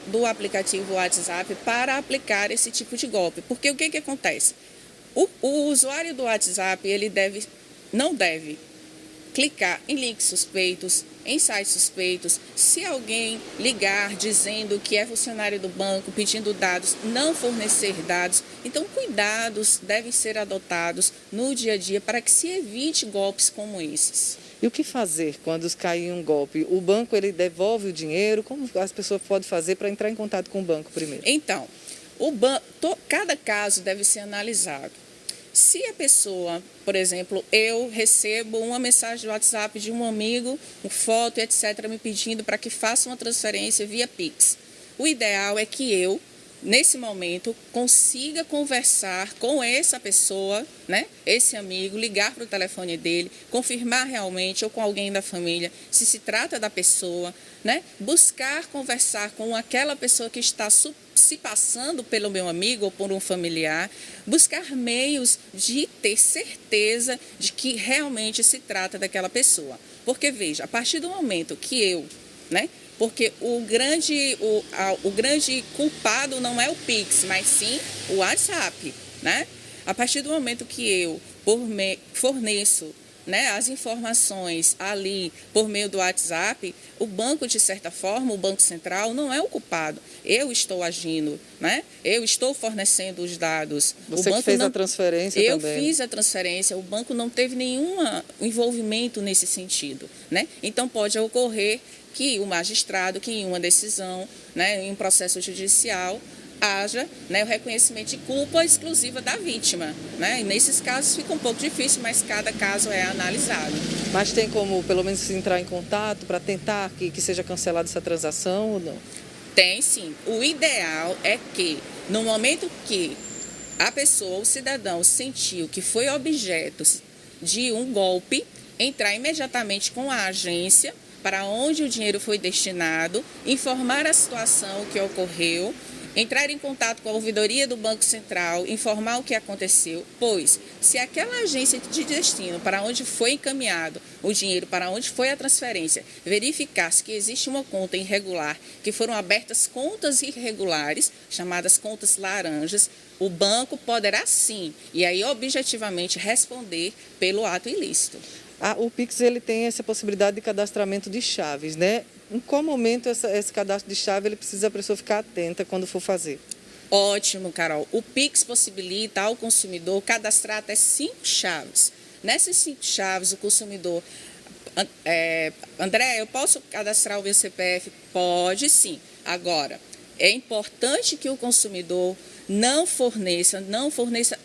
do aplicativo WhatsApp para aplicar esse tipo de golpe. Porque o que acontece? O usuário do WhatsApp, ele não deve clicar em links suspeitos, em sites suspeitos. Se alguém ligar dizendo que é funcionário do banco, pedindo dados, não fornecer dados. Então, cuidados devem ser adotados no dia a dia para que se evite golpes como esses. E o que fazer quando cai em um golpe? O banco, ele devolve o dinheiro? Como as pessoas podem fazer para entrar em contato com o banco primeiro? Então, cada caso deve ser analisado. Se a pessoa, por exemplo, eu recebo uma mensagem do WhatsApp de um amigo, com foto, etc., me pedindo para que faça uma transferência via Pix. O ideal é que eu nesse momento, consiga conversar com essa pessoa, né, esse amigo, ligar para o telefone dele, confirmar realmente, ou com alguém da família, se trata da pessoa, né, buscar conversar com aquela pessoa que está se passando pelo meu amigo ou por um familiar, buscar meios de ter certeza de que realmente se trata daquela pessoa. Porque, veja, a partir do momento que eu, né, porque o grande culpado não é o Pix, mas sim o WhatsApp, né? A partir do momento que eu forneço, né, as informações ali por meio do WhatsApp, o banco, de certa forma, o Banco Central não é o culpado. Eu estou agindo, né? Eu estou fornecendo os dados. Você que fez a transferência também. Eu fiz a transferência, o banco não teve nenhum envolvimento nesse sentido, né? Então pode ocorrer que o magistrado, que em uma decisão, né, em um processo judicial, haja, né, o reconhecimento de culpa exclusiva da vítima, né? E nesses casos fica um pouco difícil, mas cada caso é analisado. Mas tem como, pelo menos, entrar em contato para tentar que seja cancelada essa transação ou não? Tem sim. O ideal é que, no momento que a pessoa, o cidadão, sentiu que foi objeto de um golpe, entrar imediatamente com a agência para onde o dinheiro foi destinado, informar a situação que ocorreu, entrar em contato com a ouvidoria do Banco Central, informar o que aconteceu, pois se aquela agência de destino para onde foi encaminhado o dinheiro, para onde foi a transferência, verificasse que existe uma conta irregular, que foram abertas contas irregulares, chamadas contas laranjas, o banco poderá sim, e aí objetivamente responder pelo ato ilícito. O Pix ele tem essa possibilidade de cadastramento de chaves, né? Em qual momento esse cadastro de chave ele precisa a pessoa ficar atenta quando for fazer? Ótimo, Carol. O Pix possibilita ao consumidor cadastrar até 5 chaves. Nessas 5 chaves, o consumidor... André, eu posso cadastrar o meu CPF? Pode sim. Agora, é importante que o consumidor não forneça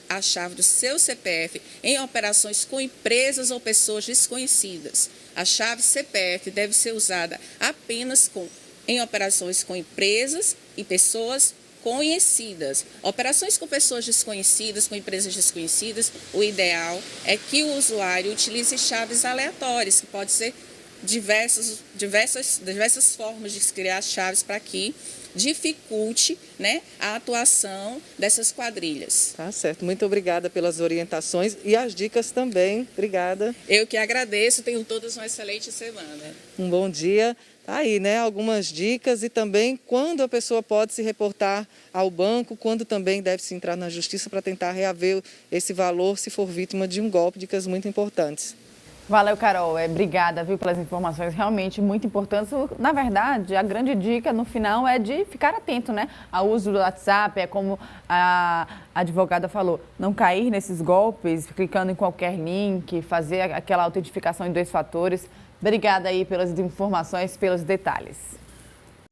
a chave do seu CPF em operações com empresas ou pessoas desconhecidas. A chave CPF deve ser usada apenas em operações com empresas e pessoas conhecidas. Operações com pessoas desconhecidas, com empresas desconhecidas, o ideal é que o usuário utilize chaves aleatórias, que pode ser diversas formas de criar chaves para que dificulte, né, a atuação dessas quadrilhas. Tá certo. Muito obrigada pelas orientações e as dicas também. Obrigada. Eu que agradeço. Tenham todos uma excelente semana. Um bom dia. Tá aí, né? Algumas dicas e também quando a pessoa pode se reportar ao banco, quando também deve se entrar na justiça para tentar reaver esse valor se for vítima de um golpe. Dicas muito importantes. Valeu, Carol. Obrigada, viu, pelas informações realmente muito importantes. Na verdade, a grande dica no final é de ficar atento, né, ao uso do WhatsApp. É como a advogada falou, não cair nesses golpes, clicando em qualquer link, fazer aquela autentificação em 2 fatores. Obrigada aí pelas informações, pelos detalhes.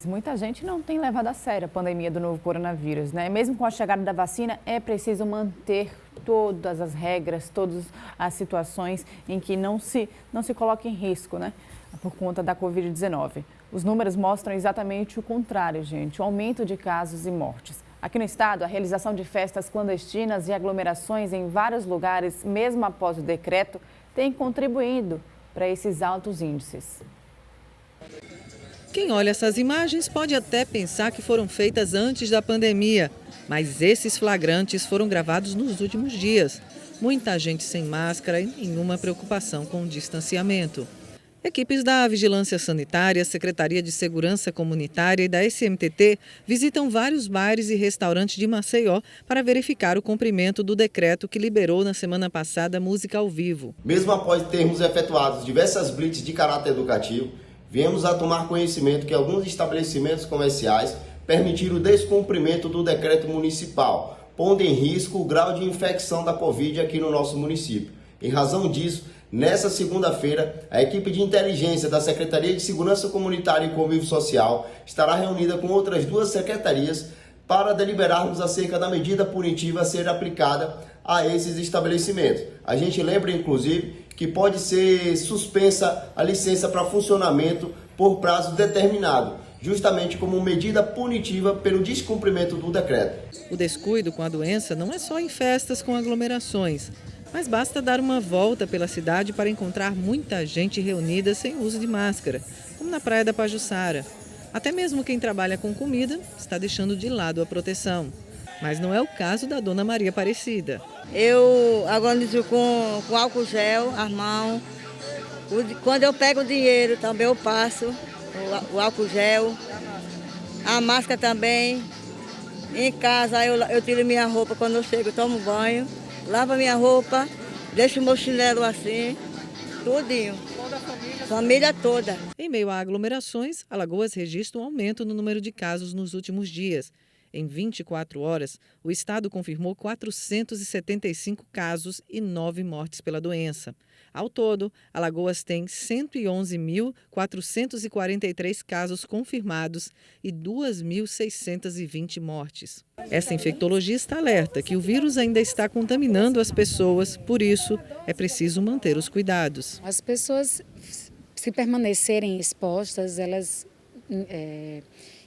Muita gente não tem levado a sério a pandemia do novo coronavírus, né? Mesmo com a chegada da vacina, é preciso manter todas as regras, todas as situações em que não se coloque em risco, né? Por conta da Covid-19. Os números mostram exatamente o contrário, gente, o aumento de casos e mortes. Aqui no estado, a realização de festas clandestinas e aglomerações em vários lugares, mesmo após o decreto, tem contribuído para esses altos índices. Quem olha essas imagens pode até pensar que foram feitas antes da pandemia, mas esses flagrantes foram gravados nos últimos dias. Muita gente sem máscara e nenhuma preocupação com o distanciamento. Equipes da Vigilância Sanitária, Secretaria de Segurança Comunitária e da SMTT visitam vários bares e restaurantes de Maceió para verificar o cumprimento do decreto que liberou na semana passada música ao vivo. Mesmo após termos efetuado diversas blitz de caráter educativo, viemos a tomar conhecimento que alguns estabelecimentos comerciais permitiram o descumprimento do decreto municipal, pondo em risco o grau de infecção da Covid aqui no nosso município. Em razão disso, nesta segunda-feira, a equipe de inteligência da Secretaria de Segurança Comunitária e Convívio Social estará reunida com outras 2 secretarias para deliberarmos acerca da medida punitiva a ser aplicada a esses estabelecimentos. A gente lembra, inclusive, que pode ser suspensa a licença para funcionamento por prazo determinado. justamente como medida punitiva pelo descumprimento do decreto. O descuido com a doença não é só em festas com aglomerações, mas basta dar uma volta pela cidade para encontrar muita gente reunida sem uso de máscara, como na Praia da Pajuçara. Até mesmo quem trabalha com comida está deixando de lado a proteção. Mas não é o caso da Dona Maria Aparecida. Eu agonizo com álcool gel, as mãos. Quando eu pego o dinheiro também eu passo o álcool gel. A máscara também. Em casa eu tiro minha roupa quando eu chego, tomo banho. Lavo minha roupa, deixo o meu chinelo assim, tudinho. Família toda. Em meio a aglomerações, Alagoas registra um aumento no número de casos nos últimos dias. Em 24 horas, o estado confirmou 475 casos e 9 mortes pela doença. Ao todo, Alagoas tem 111.443 casos confirmados e 2.620 mortes. Essa infectologista alerta que o vírus ainda está contaminando as pessoas, por isso é preciso manter os cuidados. As pessoas, se permanecerem expostas, elas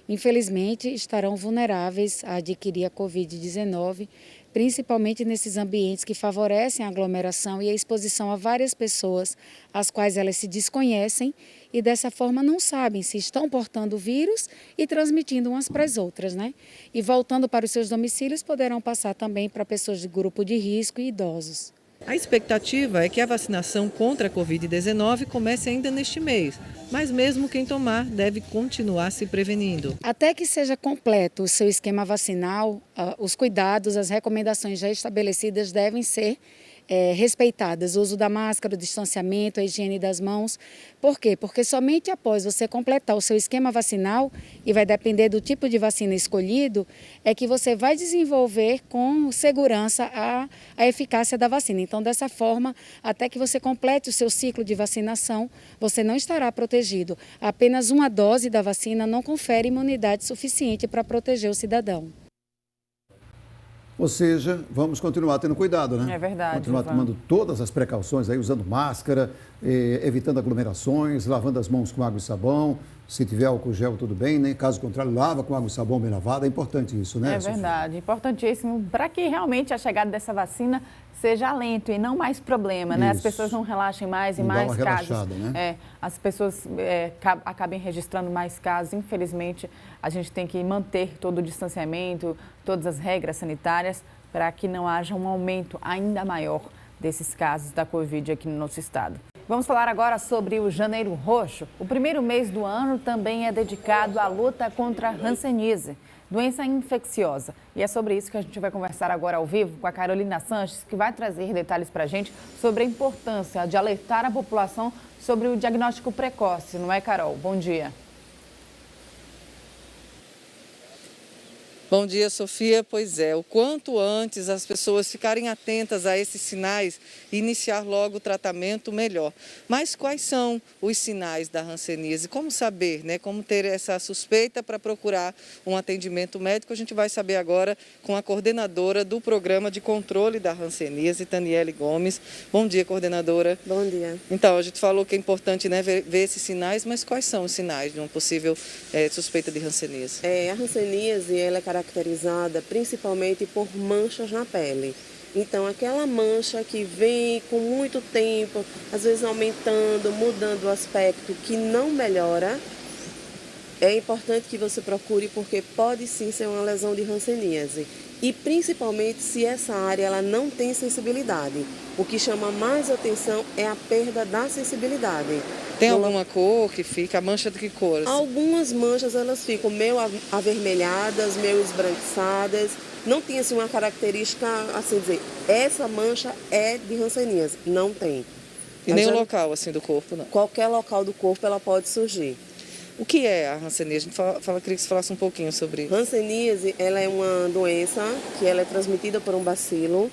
infelizmente estarão vulneráveis a adquirir a Covid-19, principalmente nesses ambientes que favorecem a aglomeração e a exposição a várias pessoas, as quais elas se desconhecem e dessa forma não sabem se estão portando o vírus e transmitindo umas para as outras, né? E voltando para os seus domicílios, poderão passar também para pessoas de grupo de risco e idosos. A expectativa é que a vacinação contra a Covid-19 comece ainda neste mês, mas mesmo quem tomar deve continuar se prevenindo. Até que seja completo o seu esquema vacinal, os cuidados, as recomendações já estabelecidas devem ser respeitadas. O uso da máscara, o distanciamento, a higiene das mãos. Por quê? Porque somente após você completar o seu esquema vacinal, e vai depender do tipo de vacina escolhido, é que você vai desenvolver com segurança a eficácia da vacina. Então, dessa forma, até que você complete o seu ciclo de vacinação, você não estará protegido. Apenas uma dose da vacina não confere imunidade suficiente para proteger o cidadão. Ou seja, vamos continuar tendo cuidado, né? É verdade. Continuar tomando todas as precauções aí, usando máscara, evitando aglomerações, lavando as mãos com água e sabão. Se tiver álcool gel, tudo bem, né? Caso contrário, lava com água e sabão bem lavada. É importante isso, né, Sofia? Verdade. Importantíssimo para que realmente a chegada dessa vacina seja alento e não mais problema, né? As pessoas não relaxem mais e mais casos. Né? As pessoas acabem registrando mais casos. Infelizmente, a gente tem que manter todo o distanciamento, todas as regras sanitárias para que não haja um aumento ainda maior desses casos da Covid aqui no nosso estado. Vamos falar agora sobre o Janeiro Roxo. O primeiro mês do ano também é dedicado à luta contra a hanseníase, doença infecciosa. E é sobre isso que a gente vai conversar agora ao vivo com a Carolina Sanches, que vai trazer detalhes para a gente sobre a importância de alertar a população sobre o diagnóstico precoce, não é, Carol? Bom dia. Bom dia, Sofia. Pois é, o quanto antes as pessoas ficarem atentas a esses sinais e iniciar logo o tratamento, melhor. Mas quais são os sinais da hanseníase? Como saber, né? Como ter essa suspeita para procurar um atendimento médico? A gente vai saber agora com a coordenadora do Programa de Controle da Hanseníase, Taniele Gomes. Bom dia, coordenadora. Bom dia. Então, a gente falou que é importante, né, ver esses sinais, mas quais são os sinais de uma possível suspeita de hanseníase? A hanseníase, ela é caracterizada principalmente por manchas na pele. Então, aquela mancha que vem com muito tempo, às vezes aumentando, mudando o aspecto, que não melhora, é importante que você procure, porque pode sim ser uma lesão de hanseníase. E principalmente se essa área ela não tem sensibilidade. O que chama mais atenção é a perda da sensibilidade. Tem alguma cor que fica? A mancha de que cor? Algumas manchas elas ficam meio avermelhadas, meio esbranquiçadas. Não tem assim uma característica, assim dizer, essa mancha é de hanseníase. Não tem. E nem o local assim do corpo, não? Qualquer local do corpo ela pode surgir. O que é a hanseníase? A gente queria que você falasse um pouquinho sobre isso. Hanseníase, ela é uma doença que ela é transmitida por um bacilo,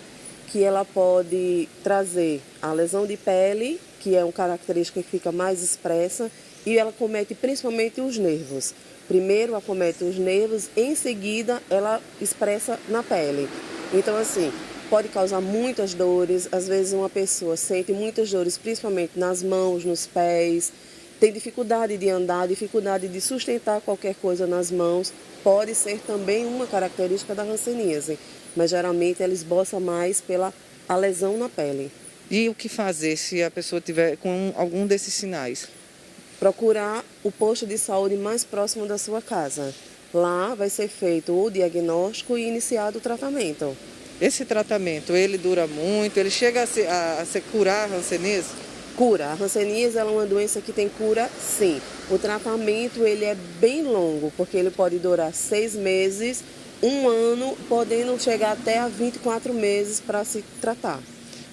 que ela pode trazer a lesão de pele, que é uma característica que fica mais expressa, e ela comete principalmente os nervos. Primeiro ela comete os nervos, em seguida ela expressa na pele. Então, assim, pode causar muitas dores, às vezes uma pessoa sente muitas dores, principalmente nas mãos, nos pés, tem dificuldade de andar, dificuldade de sustentar qualquer coisa nas mãos, pode ser também uma característica da hanseníase, mas geralmente ela esboça mais pela a lesão na pele. E o que fazer se a pessoa tiver com algum desses sinais? Procurar o posto de saúde mais próximo da sua casa. Lá vai ser feito o diagnóstico e iniciado o tratamento. Esse tratamento, ele dura muito? Ele chega a se curar a hanseníase? Cura. A hanseníase é uma doença que tem cura, sim. O tratamento ele é bem longo, porque ele pode durar 6 meses, 1 ano, podendo chegar até a 24 meses para se tratar.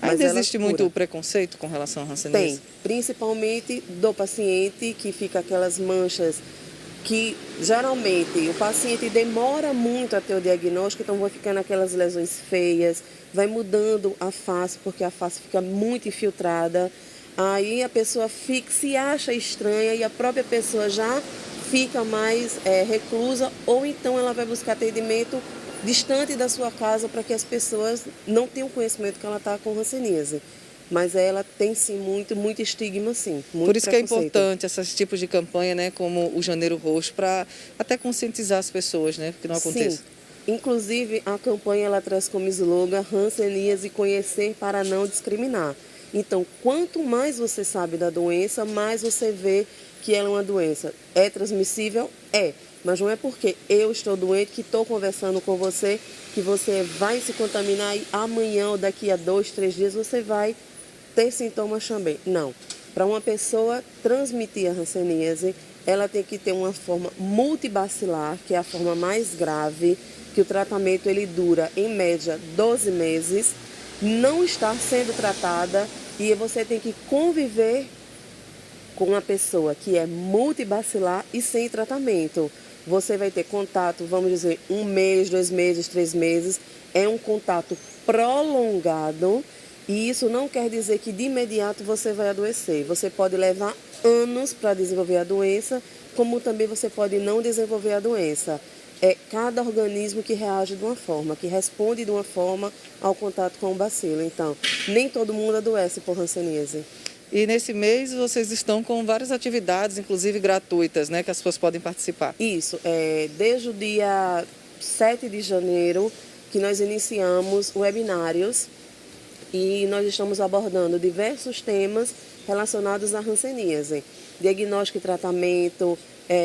Ainda existe muito preconceito com relação à hanseníase? Tem, principalmente do paciente, que fica aquelas manchas que geralmente o paciente demora muito a ter o diagnóstico, então vai ficando aquelas lesões feias, vai mudando a face, porque a face fica muito infiltrada. Aí a pessoa se acha estranha e a própria pessoa já fica mais reclusa, ou então ela vai buscar atendimento distante da sua casa para que as pessoas não tenham conhecimento que ela está com hanseníase. Mas ela tem sim muito estigma, sim. Muito Por isso que é preconceito. importante esses tipos de campanha, né, como o Janeiro Roxo, para até conscientizar as pessoas, né, que não aconteça. Sim. Inclusive, a campanha ela traz como slogan hanseníase conhecer para não discriminar. Então, quanto mais você sabe da doença, mais você vê que ela é uma doença. É transmissível? É. Mas não é porque eu estou doente que estou conversando com você que você vai se contaminar e amanhã ou daqui a 2, 3 dias você vai ter sintomas também. Não. Para uma pessoa transmitir a hanseníase, ela tem que ter uma forma multibacilar, que é a forma mais grave, que o tratamento ele dura em média 12 meses, não está sendo tratada e você tem que conviver com uma pessoa que é multibacilar e sem tratamento. Você vai ter contato, vamos dizer, 1 mês, 2 meses, 3 meses. É um contato prolongado e isso não quer dizer que de imediato você vai adoecer. Você pode levar anos para desenvolver a doença, como também você pode não desenvolver a doença. É cada organismo que reage de uma forma, que responde de uma forma ao contato com o bacilo. Então, nem todo mundo adoece por hanseníase. E nesse mês vocês estão com várias atividades, inclusive gratuitas, né, que as pessoas podem participar. Isso, desde o dia 7 de janeiro que nós iniciamos webinários e nós estamos abordando diversos temas relacionados à hanseníase. Diagnóstico e tratamento,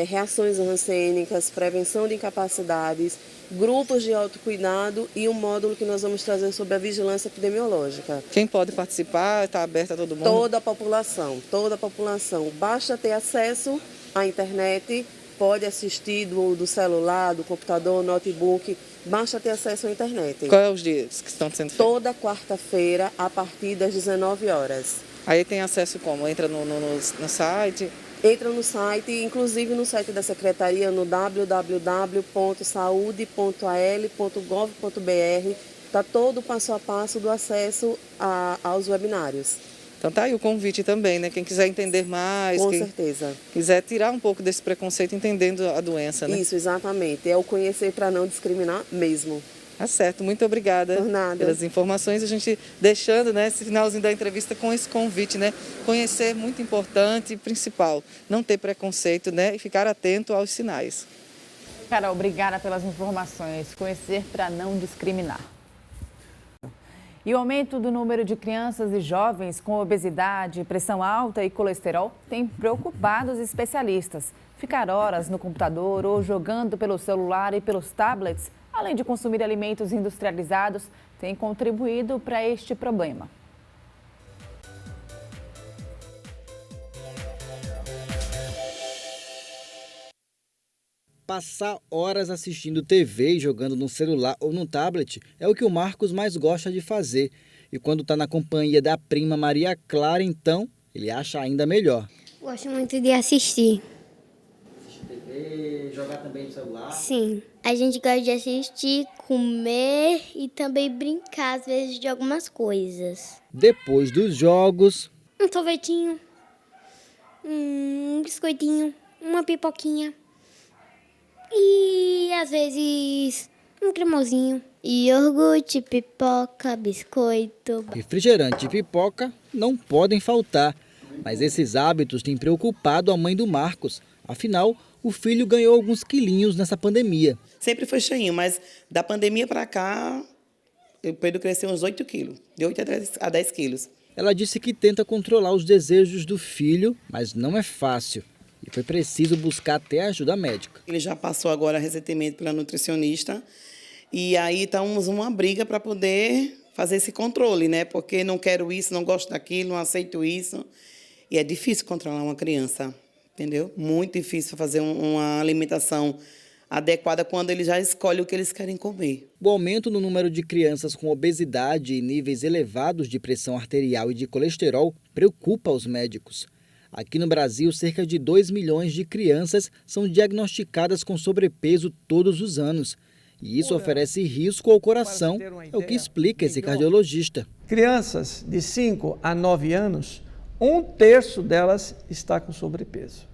reações hansênicas, prevenção de incapacidades, grupos de autocuidado e um módulo que nós vamos trazer sobre a vigilância epidemiológica. Quem pode participar? Está aberto a todo mundo? Toda a população. Basta ter acesso à internet, pode assistir do celular, do computador, notebook, basta ter acesso à internet. Quais são os dias que estão sendo feitos? Toda quarta-feira, a partir das 19 horas. Aí tem acesso como? Entra no site? Entra no site, inclusive no site da Secretaria, no www.saude.al.gov.br, está todo o passo a passo do acesso aos webinários. Então tá aí o convite também, né? Quem quiser entender mais, Com certeza. Quiser tirar um pouco desse preconceito entendendo a doença, né? Isso, exatamente. É o conhecer para não discriminar mesmo. Tá certo, muito obrigada pelas informações. A gente deixando, né, esse finalzinho da entrevista com esse convite, né? Conhecer, muito importante e principal, não ter preconceito, né? E ficar atento aos sinais. Carol, obrigada pelas informações. Conhecer para não discriminar. E o aumento do número de crianças e jovens com obesidade, pressão alta e colesterol tem preocupado os especialistas. Ficar horas no computador ou jogando pelo celular e pelos tablets, além de consumir alimentos industrializados, tem contribuído para este problema. Passar horas assistindo TV e jogando no celular ou no tablet é o que o Marcos mais gosta de fazer. E quando está na companhia da prima Maria Clara, então, ele acha ainda melhor. Gosto muito de assistir. Assistir TV, jogar também no celular? Sim. A gente gosta de assistir, comer e também brincar, às vezes, de algumas coisas. Depois dos jogos... Um sorvetinho, um biscoitinho, uma pipoquinha. E, às vezes, um cremosinho. Iogurte, pipoca, biscoito. Refrigerante e pipoca não podem faltar. Mas esses hábitos têm preocupado a mãe do Marcos. Afinal, o filho ganhou alguns quilinhos nessa pandemia. Sempre foi cheinho, mas da pandemia para cá, o Pedro cresceu uns 8 quilos, de 8 a 10 quilos. Ela disse que tenta controlar os desejos do filho, mas não é fácil. E foi preciso buscar até ajuda médica. Ele já passou agora recentemente pela nutricionista e aí estamos uma briga para poder fazer esse controle, né? Porque não quero isso, não gosto daquilo, não aceito isso. E é difícil controlar uma criança, entendeu? Muito difícil fazer uma alimentação adequada quando ele já escolhe o que eles querem comer. O aumento no número de crianças com obesidade e níveis elevados de pressão arterial e de colesterol preocupa os médicos. Aqui no Brasil, cerca de 2 milhões de crianças são diagnosticadas com sobrepeso todos os anos. E isso oferece risco ao coração, é o que explica esse cardiologista. Crianças de 5 a 9 anos, 1/3 delas está com sobrepeso.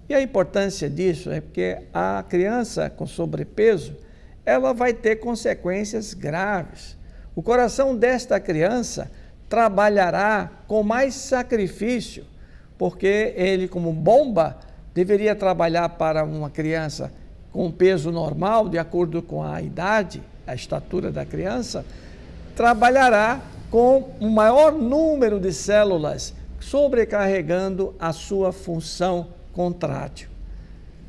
E a importância disso é porque a criança com sobrepeso, ela vai ter consequências graves. O coração desta criança trabalhará com mais sacrifício, porque ele, como bomba, deveria trabalhar para uma criança com peso normal, de acordo com a idade, a estatura da criança, trabalhará com um maior número de células, sobrecarregando a sua função contrátil.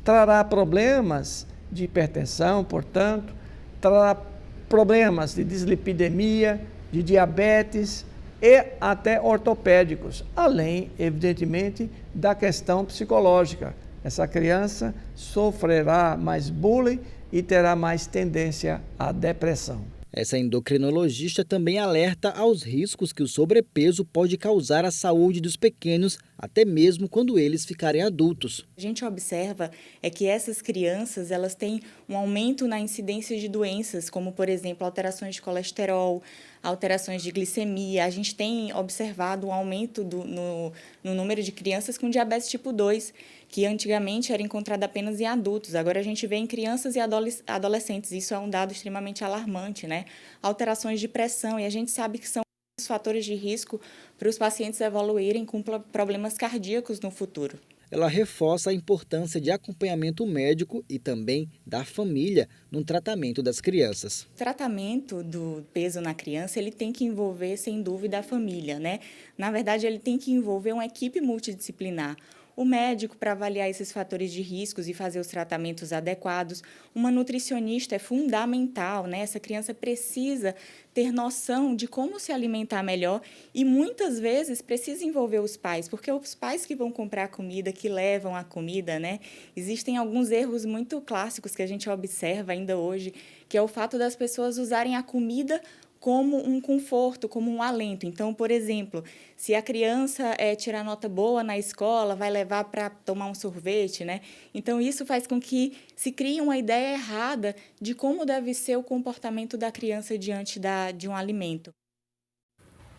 Trará problemas de hipertensão, portanto, trará problemas de dislipidemia, de diabetes e até ortopédicos, além, evidentemente, da questão psicológica. Essa criança sofrerá mais bullying e terá mais tendência à depressão. Essa endocrinologista também alerta aos riscos que o sobrepeso pode causar à saúde dos pequenos, até mesmo quando eles ficarem adultos. A gente observa que essas crianças elas têm um aumento na incidência de doenças, como, por exemplo, alterações de colesterol, alterações de glicemia. A gente tem observado um aumento no número de crianças com diabetes tipo 2, que antigamente era encontrado apenas em adultos. Agora a gente vê em crianças e adolescentes. Isso é um dado extremamente alarmante, né? Alterações de pressão, e a gente sabe que são os fatores de risco para os pacientes evoluírem com problemas cardíacos no futuro. Ela reforça a importância de acompanhamento médico e também da família no tratamento das crianças. O tratamento do peso na criança, ele tem que envolver, sem dúvida, a família, né? Na verdade, ele tem que envolver uma equipe multidisciplinar. O médico para avaliar esses fatores de riscos e fazer os tratamentos adequados. Uma nutricionista é fundamental, né? Essa criança precisa ter noção de como se alimentar melhor e muitas vezes precisa envolver os pais, porque é os pais que vão comprar a comida, que levam a comida, né? Existem alguns erros muito clássicos que a gente observa ainda hoje, que é o fato das pessoas usarem a comida como um conforto, como um alento. Então, por exemplo, se a criança tirar nota boa na escola, vai levar para tomar um sorvete, né? Então, isso faz com que se crie uma ideia errada de como deve ser o comportamento da criança diante de um alimento.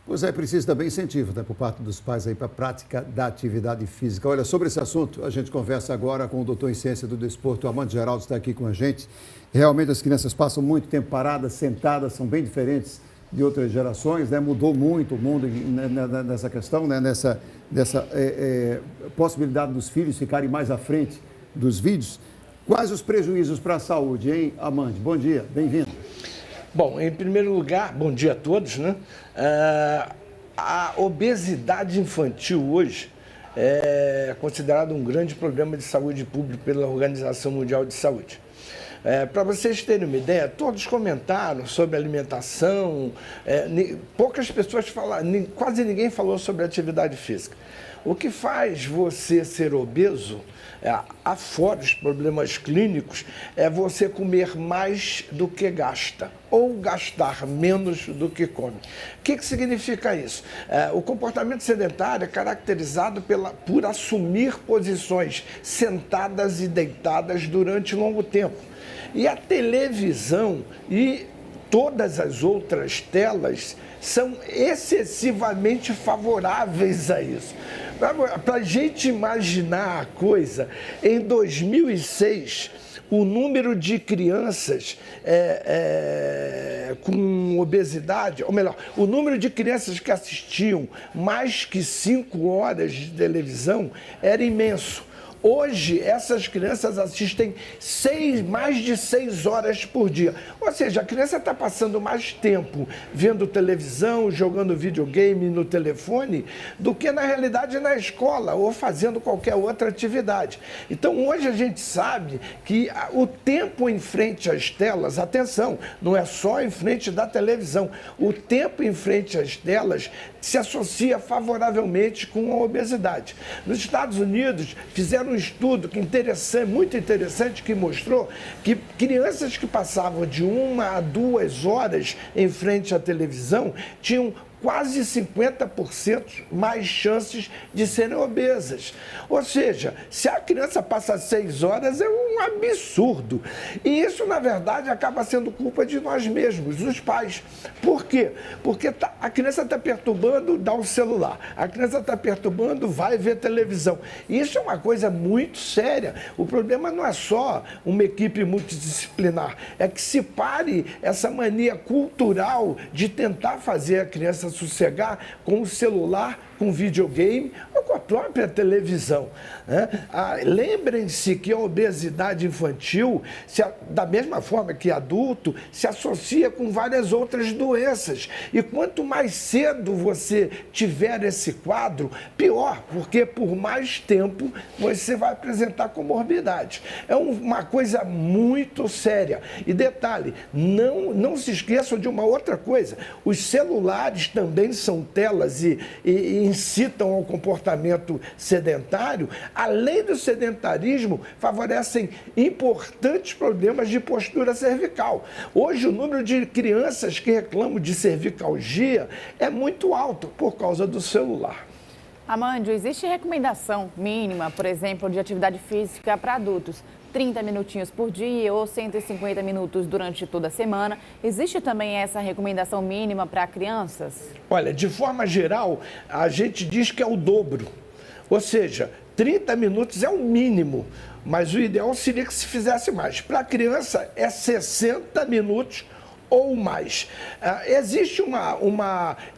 Pois é, precisa também incentivo, né, por parte dos pais aí para a prática da atividade física. Olha, sobre esse assunto, a gente conversa agora com o doutor em Ciência do Desporto, Armando Geraldo, está aqui com a gente. Realmente as crianças passam muito tempo paradas, sentadas, são bem diferentes de outras gerações, né? Mudou muito o mundo nessa questão, né? Nessa possibilidade dos filhos ficarem mais à frente dos vídeos. Quais os prejuízos para a saúde, hein, Armando? Bom dia, bem-vindo. Bom, em primeiro lugar, bom dia a todos, né? A obesidade infantil hoje é considerada um grande problema de saúde pública pela Organização Mundial de Saúde. Para vocês terem uma ideia, todos comentaram sobre alimentação, poucas pessoas falaram, quase ninguém falou sobre atividade física. O que faz você ser obeso, afora os problemas clínicos, é você comer mais do que gasta, ou gastar menos do que come. O que significa isso? O comportamento sedentário é caracterizado por assumir posições sentadas e deitadas durante longo tempo. E a televisão e todas as outras telas são excessivamente favoráveis a isso. Para a gente imaginar a coisa, em 2006, o número de crianças com obesidade, ou melhor, o número de crianças que assistiam mais que 5 horas de televisão era imenso. Hoje, essas crianças assistem mais de 6 horas por dia. Ou seja, a criança está passando mais tempo vendo televisão, jogando videogame no telefone, do que, na realidade, na escola ou fazendo qualquer outra atividade. Então, hoje a gente sabe que o tempo em frente às telas, atenção, não é só em frente da televisão, o tempo em frente às telas se associa favoravelmente com a obesidade. Nos Estados Unidos, fizeram um estudo muito interessante, que mostrou que crianças que passavam de 1 a 2 horas em frente à televisão tinham quase 50% mais chances de serem obesas. Ou seja, se a criança passa 6 horas, é um absurdo. E isso, na verdade, acaba sendo culpa de nós mesmos, os pais. Por quê? Porque a criança está perturbando, dá o celular. A criança está perturbando, vai ver televisão. E isso é uma coisa muito séria. O problema não é só uma equipe multidisciplinar, é que se pare essa mania cultural de tentar fazer a criança sossegar com o celular, com videogame ou com a própria televisão. Né? Lembrem-se que a obesidade infantil, da mesma forma que adulto, se associa com várias outras doenças. E quanto mais cedo você tiver esse quadro, pior, porque por mais tempo você vai apresentar comorbidade. É uma coisa muito séria. E detalhe, não se esqueçam de uma outra coisa. Os celulares também são telas e incitam ao comportamento sedentário. Além do sedentarismo, favorecem importantes problemas de postura cervical. Hoje, o número de crianças que reclamam de cervicalgia é muito alto por causa do celular. Amândio, existe recomendação mínima, por exemplo, de atividade física para adultos? 30 minutinhos por dia ou 150 minutos durante toda a semana. Existe também essa recomendação mínima para crianças? Olha, de forma geral, a gente diz que é o dobro. Ou seja, 30 minutos é o mínimo, mas o ideal seria que se fizesse mais. Para a criança, é 60 minutos ou mais.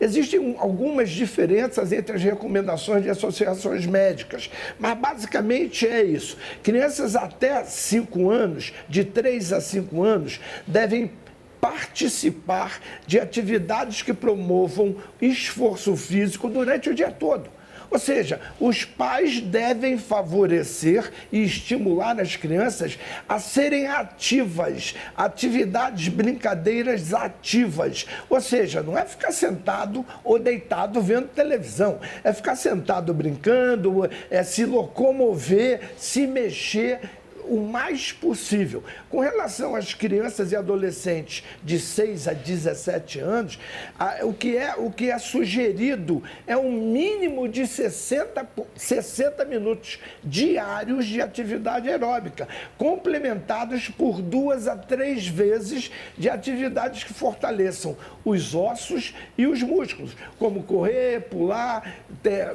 Existem algumas diferenças entre as recomendações de associações médicas, mas basicamente é isso. Crianças até 5 anos, de 3 a 5 anos, devem participar de atividades que promovam esforço físico durante o dia todo. Ou seja, os pais devem favorecer e estimular as crianças a serem ativas, atividades, brincadeiras ativas. Ou seja, não é ficar sentado ou deitado vendo televisão, é ficar sentado brincando, é se locomover, se mexer o mais possível. Com relação às crianças e adolescentes de 6 a 17 anos, o que é sugerido é um mínimo de 60 minutos diários de atividade aeróbica, complementados por 2 a 3 vezes de atividades que fortaleçam os ossos e os músculos, como correr, pular,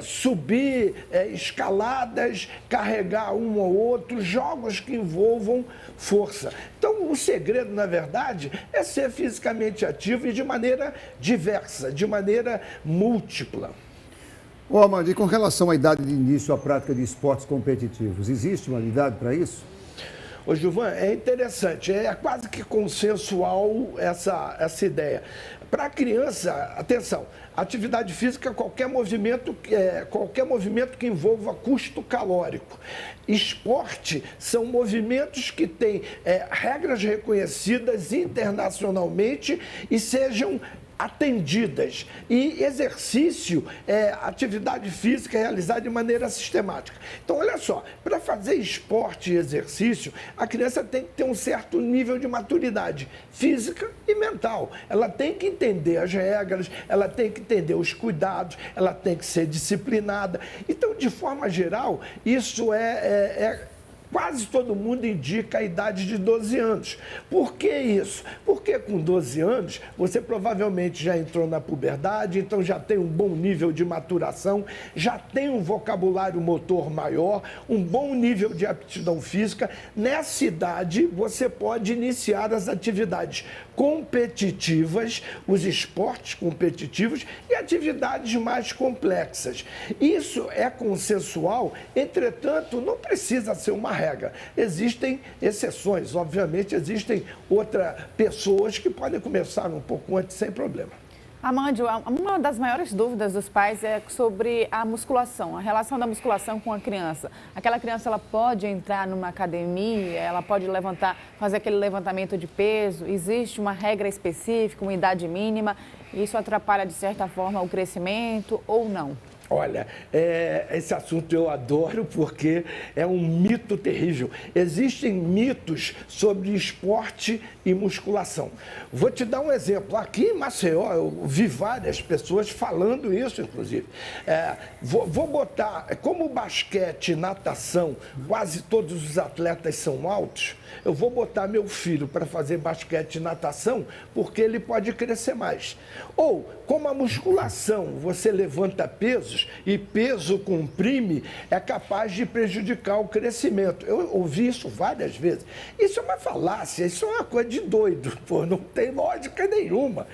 subir, escaladas, carregar um ou outro, jogos que envolvam força. Então, o segredo, na verdade, é ser fisicamente ativo e de maneira diversa, de maneira múltipla. Amândio, e com relação à idade de início à prática de esportes competitivos, existe uma idade para isso? Ô, Gilvan, é interessante, é quase que consensual essa ideia. Para a criança, atenção, atividade física, qualquer movimento que envolva custo calórico. Esporte são movimentos que têm regras reconhecidas internacionalmente e sejam atendidas. E exercício é atividade física realizada de maneira sistemática. Então, olha só, para fazer esporte e exercício, a criança tem que ter um certo nível de maturidade física e mental. Ela tem que entender as regras, ela tem que entender os cuidados, ela tem que ser disciplinada. Então, de forma geral, isso é quase todo mundo indica a idade de 12 anos. Por que isso? Porque com 12 anos, você provavelmente já entrou na puberdade, então já tem um bom nível de maturação, já tem um vocabulário motor maior, um bom nível de aptidão física. Nessa idade, você pode iniciar as atividades competitivas, os esportes competitivos e atividades mais complexas. Isso é consensual, entretanto, não precisa ser uma regra. Existem exceções, obviamente, existem outras pessoas que podem começar um pouco antes sem problema. Amandio, uma das maiores dúvidas dos pais é sobre a musculação, a relação da musculação com a criança. Aquela criança, ela pode entrar numa academia, ela pode fazer aquele levantamento de peso, existe uma regra específica, uma idade mínima, isso atrapalha de certa forma o crescimento ou não? Olha, esse assunto eu adoro porque é um mito terrível. Existem mitos sobre esporte e musculação. Vou te dar um exemplo. Aqui em Maceió, eu vi várias pessoas falando isso, inclusive. Vou botar, como basquete e natação, quase todos os atletas são altos, eu vou botar meu filho para fazer basquete e natação porque ele pode crescer mais. Ou, como a musculação, você levanta pesos e peso comprime, é capaz de prejudicar o crescimento. Eu ouvi isso várias vezes. Isso é uma falácia, isso é uma coisa de doido, pô, não tem lógica nenhuma.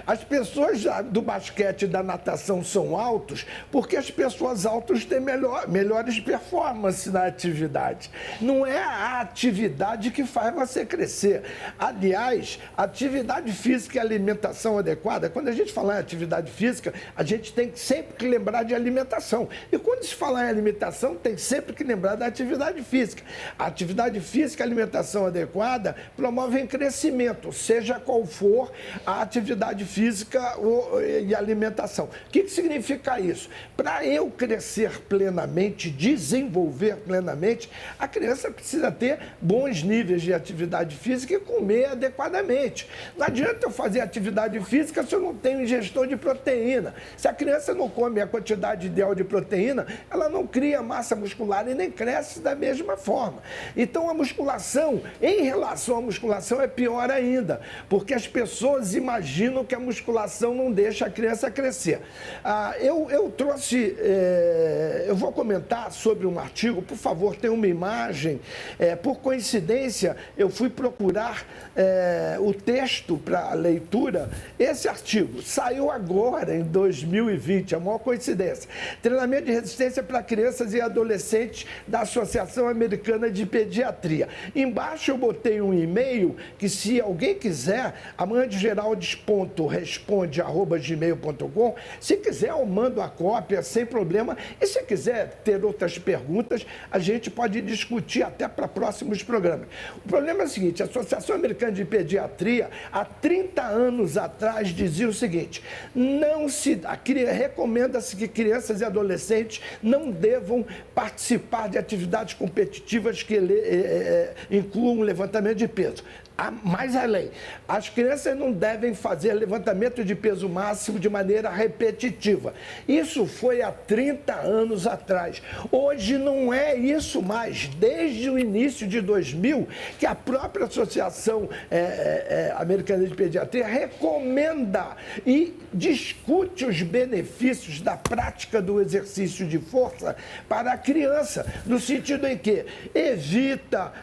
As pessoas do basquete e da natação são altos porque as pessoas altas têm melhores performances na atividade. Não é a atividade que faz você crescer. Aliás, atividade física e alimentação adequada, quando a gente fala em atividade física, a gente tem sempre que lembrar de alimentação. E quando se falar em alimentação, tem sempre que lembrar da atividade física. A atividade física e alimentação adequada promovem crescimento, seja qual for a atividade física e alimentação. O que significa isso? Para eu crescer plenamente, desenvolver plenamente, a criança precisa ter bons níveis de atividade física e comer adequadamente. Não adianta eu fazer atividade física se eu não tenho ingestão de proteína. Se a criança não come a quantidade ideal de proteína, ela não cria massa muscular e nem cresce da mesma forma. Então a musculação, em relação à musculação, é pior ainda, porque as pessoas imaginam que a musculação não deixa a criança crescer. Eu trouxe, eu vou comentar sobre um artigo, por favor, tem uma imagem. Por coincidência, eu fui procurar o texto para leitura. Esse artigo saiu agora, em 2020, a maior coincidência. Treinamento de resistência para crianças e adolescentes da Associação Americana de Pediatria. Embaixo eu botei um e-mail que, se alguém quiser, amandigeraldo.responde@gmail.com. Se quiser, eu mando a cópia sem problema. E se quiser ter outras perguntas, a gente pode discutir até para próximos programas. O problema é o seguinte: a Associação Americana de Pediatria, há 30 anos atrás, dizia o seguinte: recomenda-se que crianças e adolescentes não devam participar de atividades competitivas que incluam levantamento de peso. Mais além, as crianças não devem fazer levantamento de peso máximo de maneira repetitiva. Isso foi há 30 anos atrás. Hoje não é isso mais. Desde o início de 2000, que a própria Associação Americana de Pediatria recomenda e discute os benefícios da prática do exercício de força para a criança, no sentido em que evita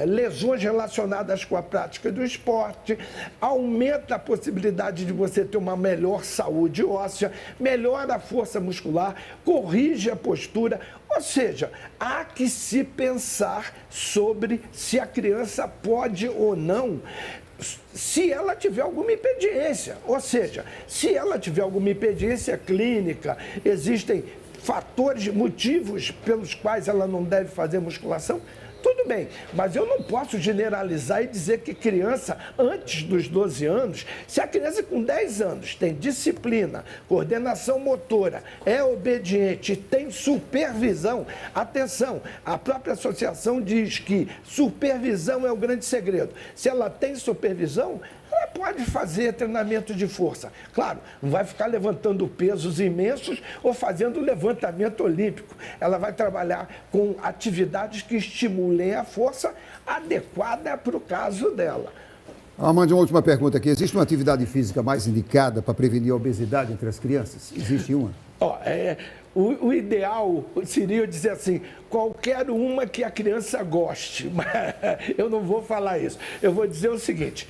lesões relacionadas com a prática do esporte, aumenta a possibilidade de você ter uma melhor saúde óssea, melhora a força muscular, corrige a postura. Ou seja, há que se pensar sobre se a criança pode ou não, se ela tiver alguma impediência. Ou seja, se ela tiver alguma impediência clínica, existem fatores, motivos pelos quais ela não deve fazer musculação? Tudo bem, mas eu não posso generalizar e dizer que criança antes dos 12 anos, se a criança com 10 anos tem disciplina, coordenação motora, é obediente, tem supervisão, atenção, a própria associação diz que supervisão é o grande segredo. Se ela tem supervisão, ela pode fazer treinamento de força. Claro, não vai ficar levantando pesos imensos ou fazendo levantamento olímpico. Ela vai trabalhar com atividades que estimulem a força adequada para o caso dela. Armando, uma última pergunta aqui. Existe uma atividade física mais indicada para prevenir a obesidade entre as crianças? Existe uma? O ideal seria eu dizer assim, qualquer uma que a criança goste, mas eu não vou falar isso. Eu vou dizer o seguinte,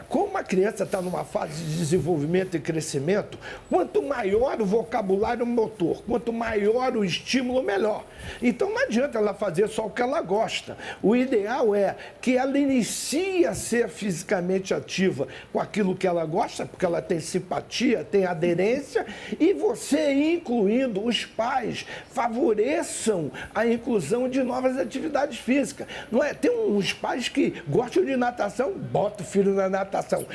como a criança está numa fase de desenvolvimento e crescimento, quanto maior o vocabulário motor, quanto maior o estímulo, melhor. Então não adianta ela fazer só o que ela gosta. O ideal é que ela inicie a ser fisicamente ativa com aquilo que ela gosta, porque ela tem simpatia, tem aderência, e você incluindo os pais favoreçam a inclusão de novas atividades físicas. Não é? Tem uns pais que gostam de natação, bota o filho na natação.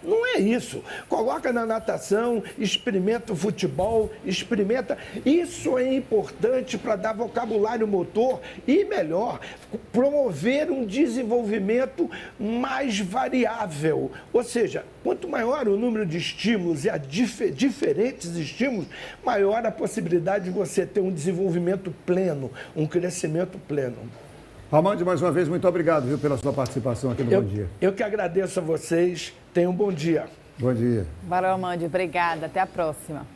Não é isso. Coloca na natação, experimenta o futebol, experimenta. Isso é importante para dar vocabulário motor e, melhor, promover um desenvolvimento mais variável. Ou seja, quanto maior o número de estímulos e diferentes estímulos, maior a possibilidade de você ter um desenvolvimento pleno, um crescimento pleno. Armando, mais uma vez, muito obrigado, viu, pela sua participação aqui no Bom Dia. Eu que agradeço a vocês. Tenham um bom dia. Bom dia. Valeu, Armando. Obrigada. Até a próxima.